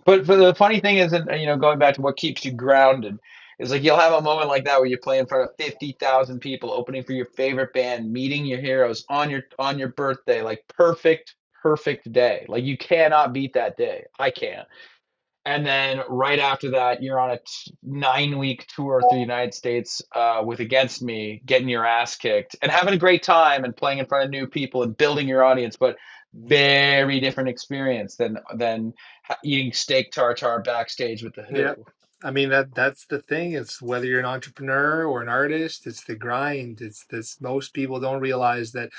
But the funny thing is that, going back to what keeps you grounded is like you'll have a moment like that where you play in front of 50,000 people, opening for your favorite band, meeting your heroes on your birthday, like perfect day. Like you cannot beat that day. I can't. And then right after that, you're on a 9-week tour through the United States with Against Me, getting your ass kicked and having a great time and playing in front of new people and building your audience, but very different experience than eating steak tartare backstage with the Yeah. Who. I mean that's the thing. It's whether you're an entrepreneur or an artist, it's the grind. It's this most people don't realize that,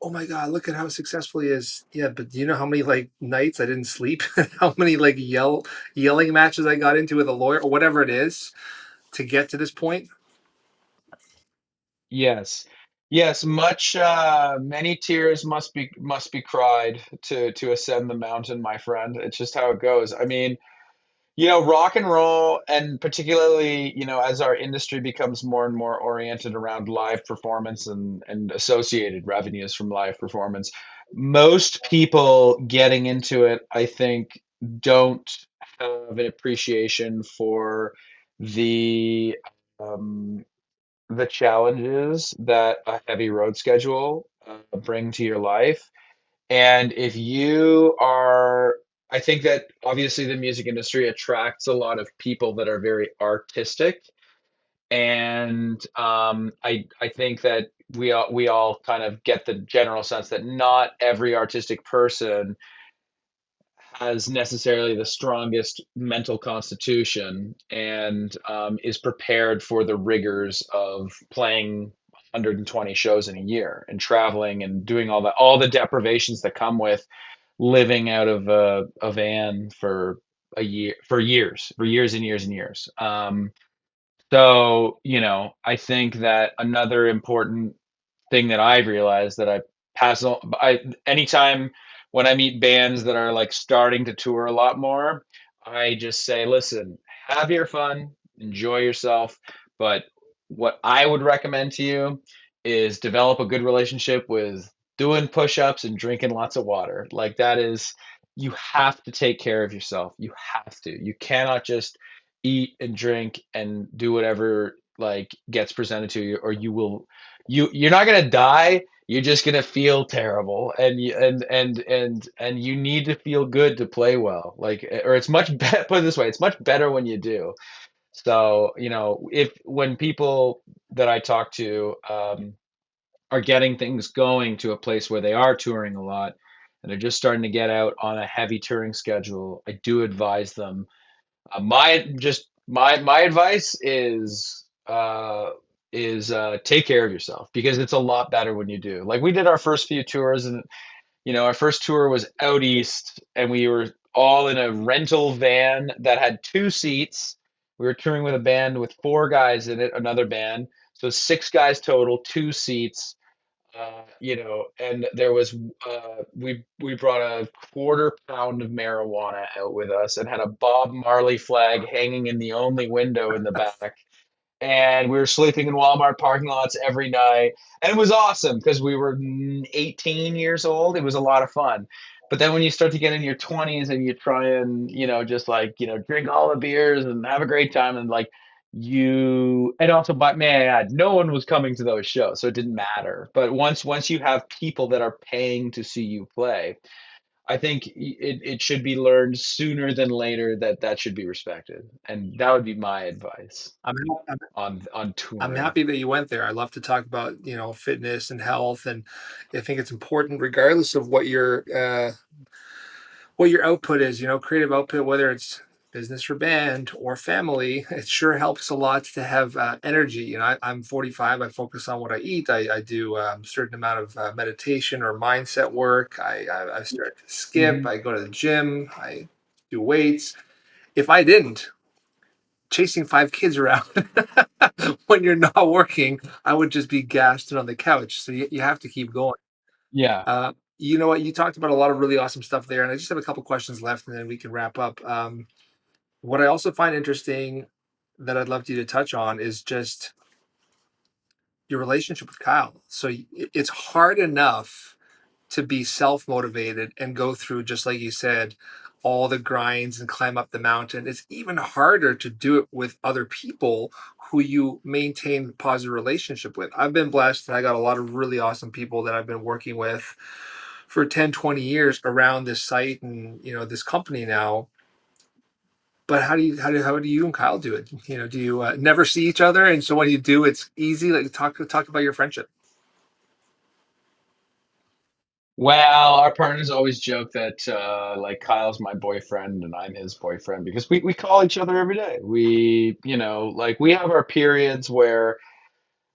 oh my God, look at how successful he is. Yeah, but do you know how many like nights I didn't sleep? How many like yelling matches I got into with a lawyer or whatever it is to get to this point? Yes. Yes, many tears must be cried to ascend the mountain, my friend. It's just how it goes. I mean, rock and roll, and particularly, as our industry becomes more and more oriented around live performance and associated revenues from live performance, most people getting into it, I think, don't have an appreciation for the um, the challenges that a heavy road schedule bring to your life. And if you are, I think that obviously the music industry attracts a lot of people that are very artistic, and I think that we all kind of get the general sense that not every artistic person has necessarily the strongest mental constitution and is prepared for the rigors of playing 120 shows in a year and traveling and doing all the deprivations that come with living out of a van for years and years and years. So, I think that another important thing that I've realized that I pass on, anytime when I meet bands that are like starting to tour a lot more, I just say, listen, have your fun, enjoy yourself. But what I would recommend to you is develop a good relationship with doing push-ups and drinking lots of water. Like that is, you have to take care of yourself. You have to. You cannot just eat and drink and do whatever like gets presented to you, or you're not gonna die. You're just gonna feel terrible, and you need to feel good to play well. Like, or it's much better. Put it this way, it's much better when you do. So, if when people that I talk to are getting things going to a place where they are touring a lot and they're just starting to get out on a heavy touring schedule, I do advise them my advice is take care of yourself because it's a lot better when you do. Like we did our first few tours, and our first tour was out east, and we were all in a rental van that had 2 seats. We were touring with a band with 4 guys in it, another band, so 6 guys total, 2 seats. And there was we brought a quarter pound of marijuana out with us and had a Bob Marley flag hanging in the only window in the back. And we were sleeping in Walmart parking lots every night. And it was awesome because we were 18 years old. It was a lot of fun. But then when you start to get in your 20s and you try and, just like, drink all the beers and have a great time, and like and also, but may I add, no one was coming to those shows, so it didn't matter. But once you have people that are paying to see you play, I think it should be learned sooner than later that that should be respected, and that would be my advice I'm, I'm on I'm touring. happy that you went there. I love to talk about, fitness and health, and I think it's important, regardless of what your output is. Creative output, whether it's business or band or family. It sure helps a lot to have energy. I'm 45. I focus on what I eat. I do a certain amount of meditation or mindset work. I start to skip. Hmm. I go to the gym. I do weights. If I didn't, chasing five kids around when you're not working, I would just be gassed and on the couch. So you have to keep going. Yeah. You know what? You talked about a lot of really awesome stuff there, and I just have a couple questions left, and then we can wrap up. What I also find interesting that I'd love you to touch on is just your relationship with Kyle. So it's hard enough to be self motivated and go through, just like you said, all the grinds and climb up the mountain. It's even harder to do it with other people who you maintain a positive relationship with. I've been blessed and I got a lot of really awesome people that I've been working with for 10, 20 years around this site and this company now. But how do you and Kyle do it? Do you never see each other, and so when you do, it's easy? Like, talk about your friendship. Well, our partners always joke that like Kyle's my boyfriend and I'm his boyfriend because we call each other every day. Like we have our periods where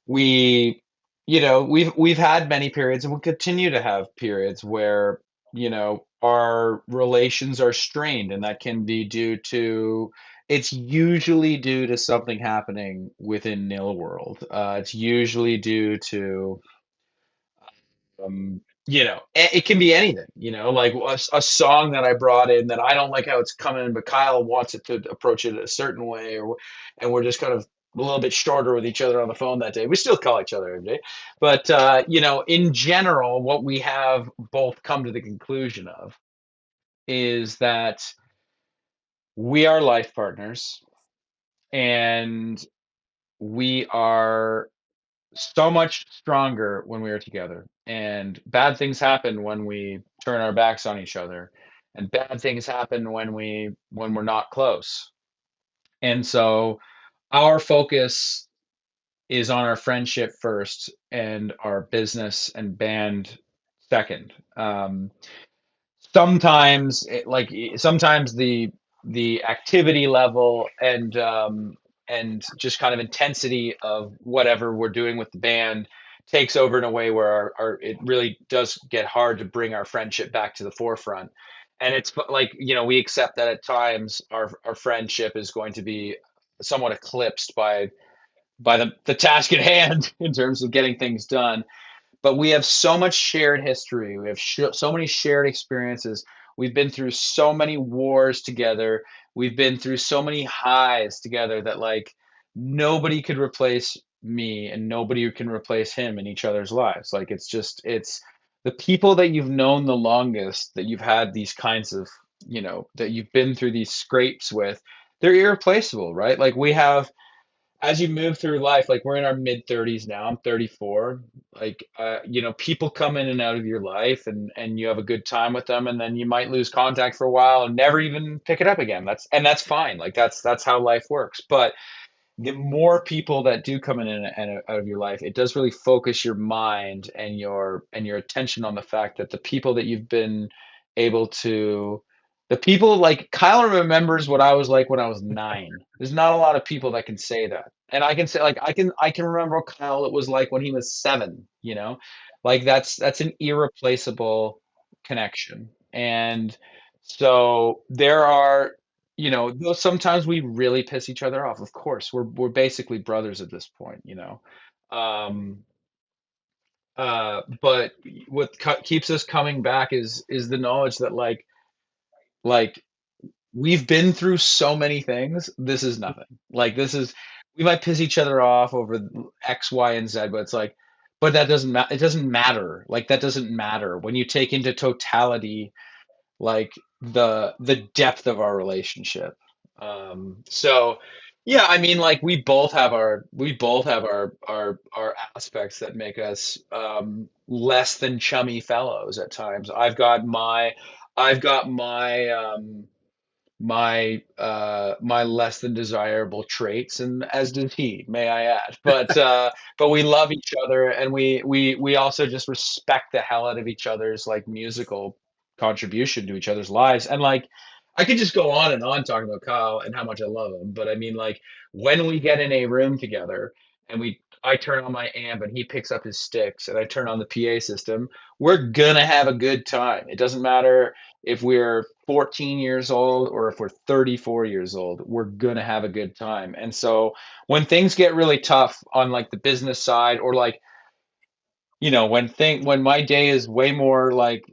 we we've had many periods and we'll continue to have periods where our relations are strained, and that can be due to it's usually due to something happening within Nil world. It's usually due to it can be anything, like a song that I brought in that I don't like how it's coming, but Kyle wants it to approach it a certain way, and we're just kind of a little bit shorter with each other on the phone that day. We still call each other every day, but in general, what we have both come to the conclusion of is that we are life partners, and we are so much stronger when we are together. And bad things happen when we turn our backs on each other. And bad things happen when we're not close. And so our focus is on our friendship first and our business and band second. Sometimes the activity level and just kind of intensity of whatever we're doing with the band takes over in a way where our it really does get hard to bring our friendship back to the forefront. And it's like, we accept that at times our friendship is going to be somewhat eclipsed by the task at hand in terms of getting things done. But we have so much shared history. We have so many shared experiences. We've been through so many wars together. We've been through so many highs together that like nobody could replace me and nobody can replace him in each other's lives. Like it's the people that you've known the longest, that you've had these kinds of, that you've been through these scrapes with, they're irreplaceable, right? Like we have, as you move through life, like we're in our mid 30s now. I'm 34. Like, people come in and out of your life, and you have a good time with them, and then you might lose contact for a while and never even pick it up again. That's fine. Like that's how life works. But the more people that do come in and out of your life, it does really focus your mind and your attention on the fact that the people that you've been able to, the people like Kyle remembers what I was like when I was 9. There's not a lot of people that can say that, and I can say like I can remember what Kyle it was like when he was 7. Like that's an irreplaceable connection, and so there are though sometimes we really piss each other off. Of course, we're basically brothers at this point. Um, but what keeps us coming back is the knowledge that like we've been through so many things. This is nothing. Like we might piss each other off over X, Y, and Z, but it's like, but that doesn't matter. It doesn't matter. Like that doesn't matter when you take into totality like the depth of our relationship. So Yeah, I mean, like we both have our aspects that make us less than chummy fellows at times. I've got my less than desirable traits, and as does he, may I add. But we love each other, and we also just respect the hell out of each other's like musical contribution to each other's lives. And like I could just go on and on talking about Kyle and how much I love him, but I mean like when we get in a room together and I turn on my amp and he picks up his sticks and I turn on the PA system, we're gonna have a good time. It doesn't matter if we're 14 years old or if we're 34 years old, we're gonna have a good time. And so when things get really tough on like the business side, or like, when my day is way more like,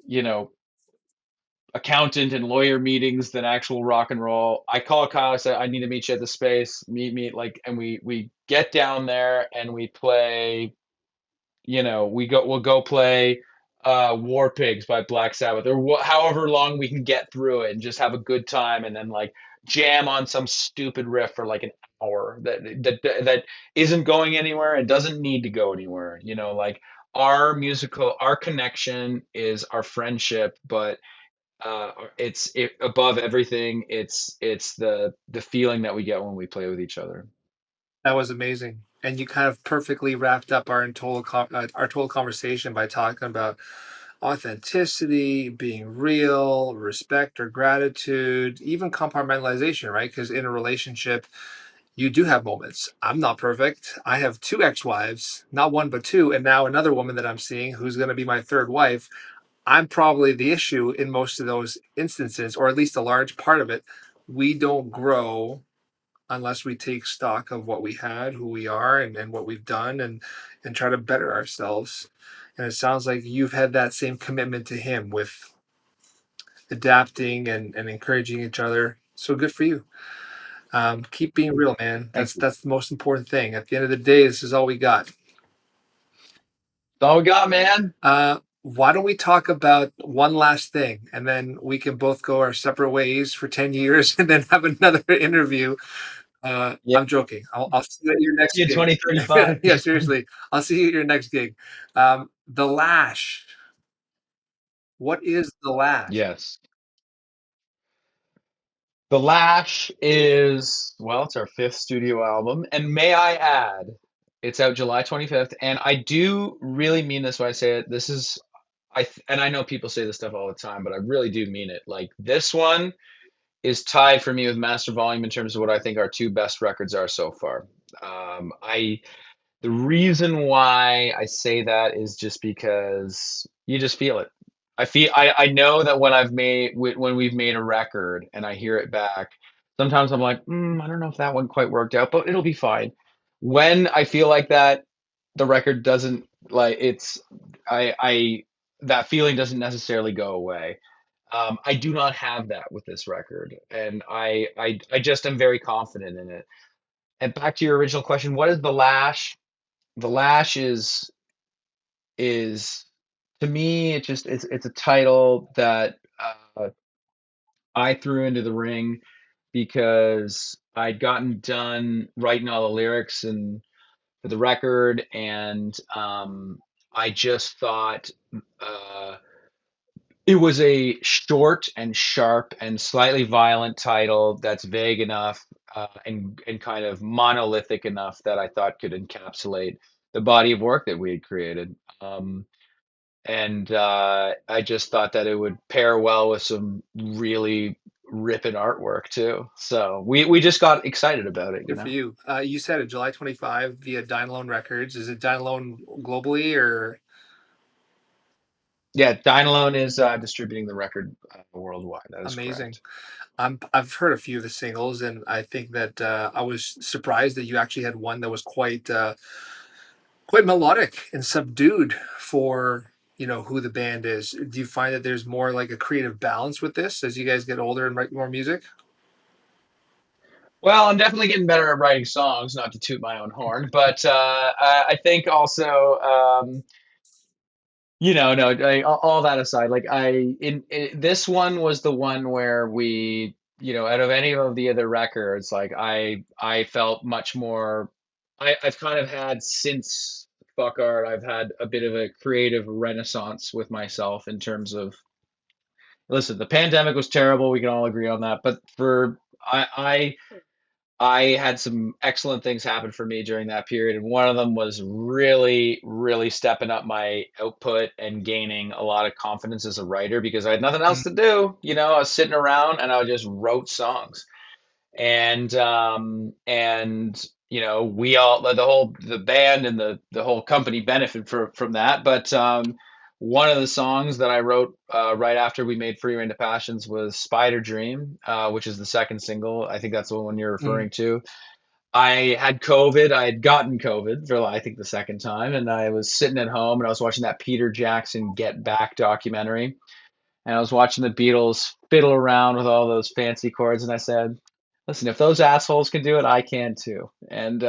accountant and lawyer meetings than actual rock and roll, I call Kyle, I say, I need to meet you at the space, meet me, like, and we get down there and we play, we'll go play War Pigs by Black Sabbath, or however long we can get through it and just have a good time, and then like jam on some stupid riff for like an hour that isn't going anywhere and doesn't need to go anywhere. Like our connection is our friendship, but above everything, it's the feeling that we get when we play with each other. That was amazing. And you kind of perfectly wrapped up our total conversation by talking about authenticity, being real, respect or gratitude, even compartmentalization, right? Because in a relationship, you do have moments. I'm not perfect. I have two ex-wives, not one but two, and now another woman that I'm seeing who's going to be my third wife. I'm probably the issue in most of those instances, or at least a large part of it. We don't grow unless we take stock of what we had, who we are, and what we've done, and try to better ourselves. And it sounds like you've had that same commitment to him with adapting and encouraging each other. So good for you. Keep being real, man. Thank you. That's the most important thing. At the end of the day, this is all we got. That's all we got, man. Why don't we talk about one last thing, and then we can both go our separate ways for 10 years, and then have another interview. Yeah. I'm joking. I'll see you at your See next you in gig. 2035. Yeah, seriously. I'll see you at your next gig. The Lash. What is the Lash? Yes. The Lash is, well, it's our fifth studio album. And may I add, it's out July 25th. And I do really mean this when I say it. And I know people say this stuff all the time, but I really do mean it. Like, this one is tied for me with Master Volume in terms of what I think our two best records are so far. I The reason why I say that is just because you just feel it. I know that when we've made a record and I hear it back, sometimes I'm like, I don't know if that one quite worked out, but it'll be fine. When I feel like that, the record doesn't like it's I that feeling doesn't necessarily go away. I do not have that with this record, and I just am very confident in it. And back to your original question, what is the Lash? The Lash is to me it's a title that I threw into the ring because I'd gotten done writing all the lyrics and for the record, and I just thought uh, it was a short and sharp and slightly violent title that's vague enough, and kind of monolithic enough that I thought could encapsulate the body of work that we had created. And I just thought that it would pair well with some really ripping artwork too. So we just got excited about it, you Good for know. you. You said it, July 25 via Dynalone Records. Is it Dynalone globally or Yeah, Dynalone is distributing the record worldwide. That is amazing? correct. I've heard a few of the singles, and I think that I was surprised that you actually had one that was quite melodic and subdued for who the band is. Do you find that there's more like a creative balance with this as you guys get older and write more music? Well, I'm definitely getting better at writing songs, not to toot my own horn, but I think also, no, all that aside, like this one was the one where we out of any of the other records, like I felt much more. I've kind of had since Fuck Art, I've had a bit of a creative renaissance with myself in terms of, listen, the pandemic was terrible. We can all agree on that. But I had some excellent things happen for me during that period, and one of them was really, really stepping up my output and gaining a lot of confidence as a writer because I had nothing else to do. I was sitting around and I just wrote songs, and we all, the band and the whole company benefit from that. But one of the songs that I wrote right after we made Free Rein to Passions was Spider Dream, which is the second single. I think that's the one you're Mm. referring to. I had COVID. I had gotten COVID for, I think, the second time, and I was sitting at home and I was watching that Peter Jackson Get Back documentary, and I was watching the Beatles fiddle around with all those fancy chords, and I said, "Listen, if those assholes can do it, I can too." And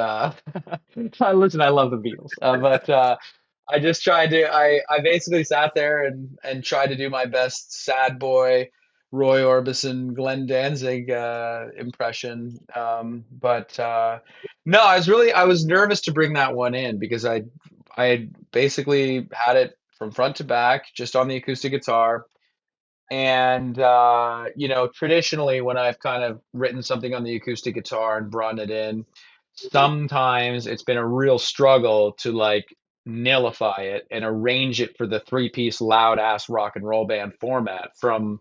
listen, I love the Beatles, but I just tried to. I basically sat there and tried to do my best sad boy Roy Orbison, Glenn Danzig impression. But no, I was nervous to bring that one in because I had basically had it from front to back, just on the acoustic guitar. And traditionally, when I've kind of written something on the acoustic guitar and brought it in, sometimes it's been a real struggle to like nillify it and arrange it for the three-piece loud ass rock and roll band format from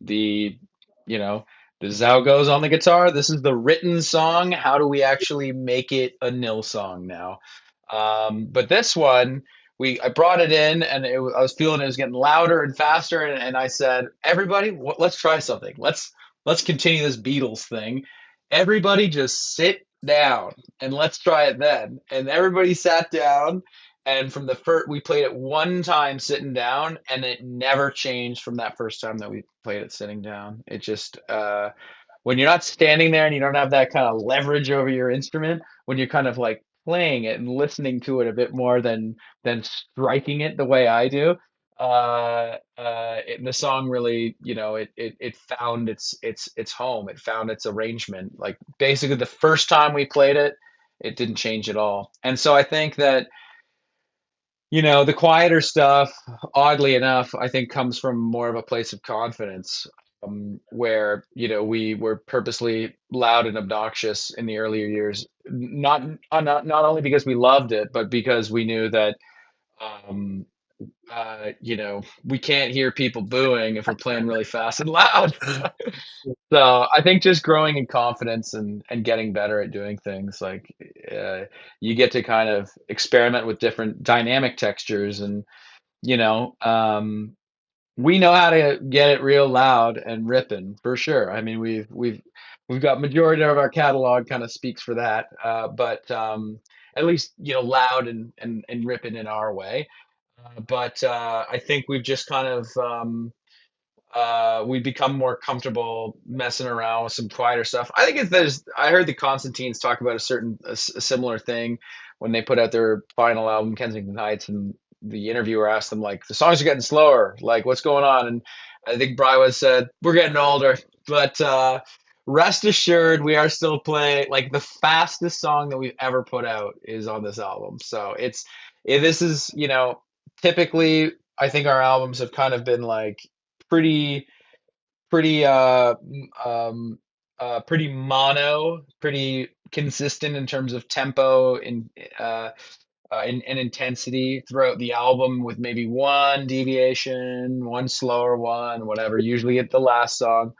the, you know, this is how it goes on the guitar. This is the written song. How do we actually make it a nil song now? But this one, I brought it in, and I was feeling it was getting louder and faster, and I said, "Everybody, let's try something. Let's continue this Beatles thing. Everybody, just sit down and let's try it then." And everybody sat down, and from the first, we played it one time sitting down, and it never changed from that first time that we played it sitting down. It just when you're not standing there and you don't have that kind of leverage over your instrument, when you're kind of like playing it and listening to it a bit more than striking it the way I do, the song really, it found its home. It found its arrangement. Like basically the first time we played it, it didn't change at all. And so I think that, the quieter stuff, oddly enough, I think comes from more of a place of confidence, where, we were purposely loud and obnoxious in the earlier years, not only because we loved it, but because we knew that, um, we can't hear people booing if we're playing really fast and loud. So I think just growing in confidence and getting better at doing things like, you get to kind of experiment with different dynamic textures, and you know um, we know how to get it real loud and ripping for sure. I mean, we've got majority of our catalog kind of speaks for that, but at least loud and ripping in our way. But I think we've just kind of we become more comfortable messing around with some quieter stuff. I think I heard the Constantines talk about a similar thing when they put out their final album, Kensington Heights, and the interviewer asked them, like, the songs are getting slower, like, what's going on? And I think Brywas said, we're getting older, but rest assured, we are still playing. Like, the fastest song that we've ever put out is on this album. So this is, typically, I think our albums have kind of been like pretty pretty pretty mono, pretty consistent in terms of tempo uh, and intensity throughout the album, with maybe one deviation, one slower one, whatever, usually at the last song.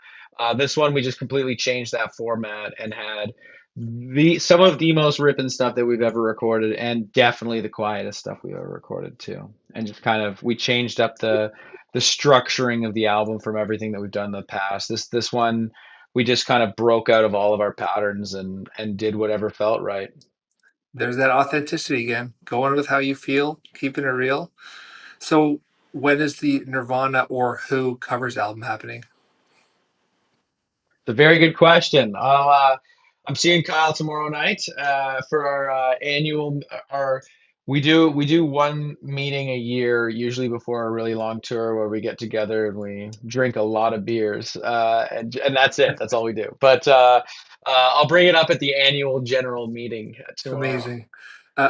This one, we just completely changed that format and had some of the most ripping stuff that we've ever recorded, and definitely the quietest stuff we've ever recorded too. And just kind of, we changed up the structuring of the album from everything that we've done in the past. This one, we just kind of broke out of all of our patterns and did whatever felt right. There's that authenticity again, going with how you feel, keeping it real. So, when is the Nirvana or Who covers album happening? It's a very good question. I'm seeing Kyle tomorrow night for our annual. Our We do one meeting a year, usually before a really long tour, where we get together and we drink a lot of beers, and that's it. That's all we do. But I'll bring it up at the annual general meeting tomorrow. Amazing.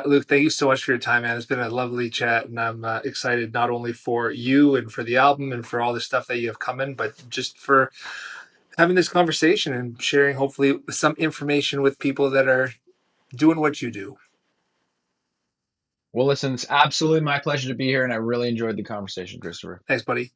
Luke, thank you so much for your time, man. It's been a lovely chat, and I'm excited not only for you and for the album and for all the stuff that you have coming, but just for having this conversation and sharing, hopefully, some information with people that are doing what you do. Well, listen, it's absolutely my pleasure to be here, and I really enjoyed the conversation, Christopher. Thanks, buddy.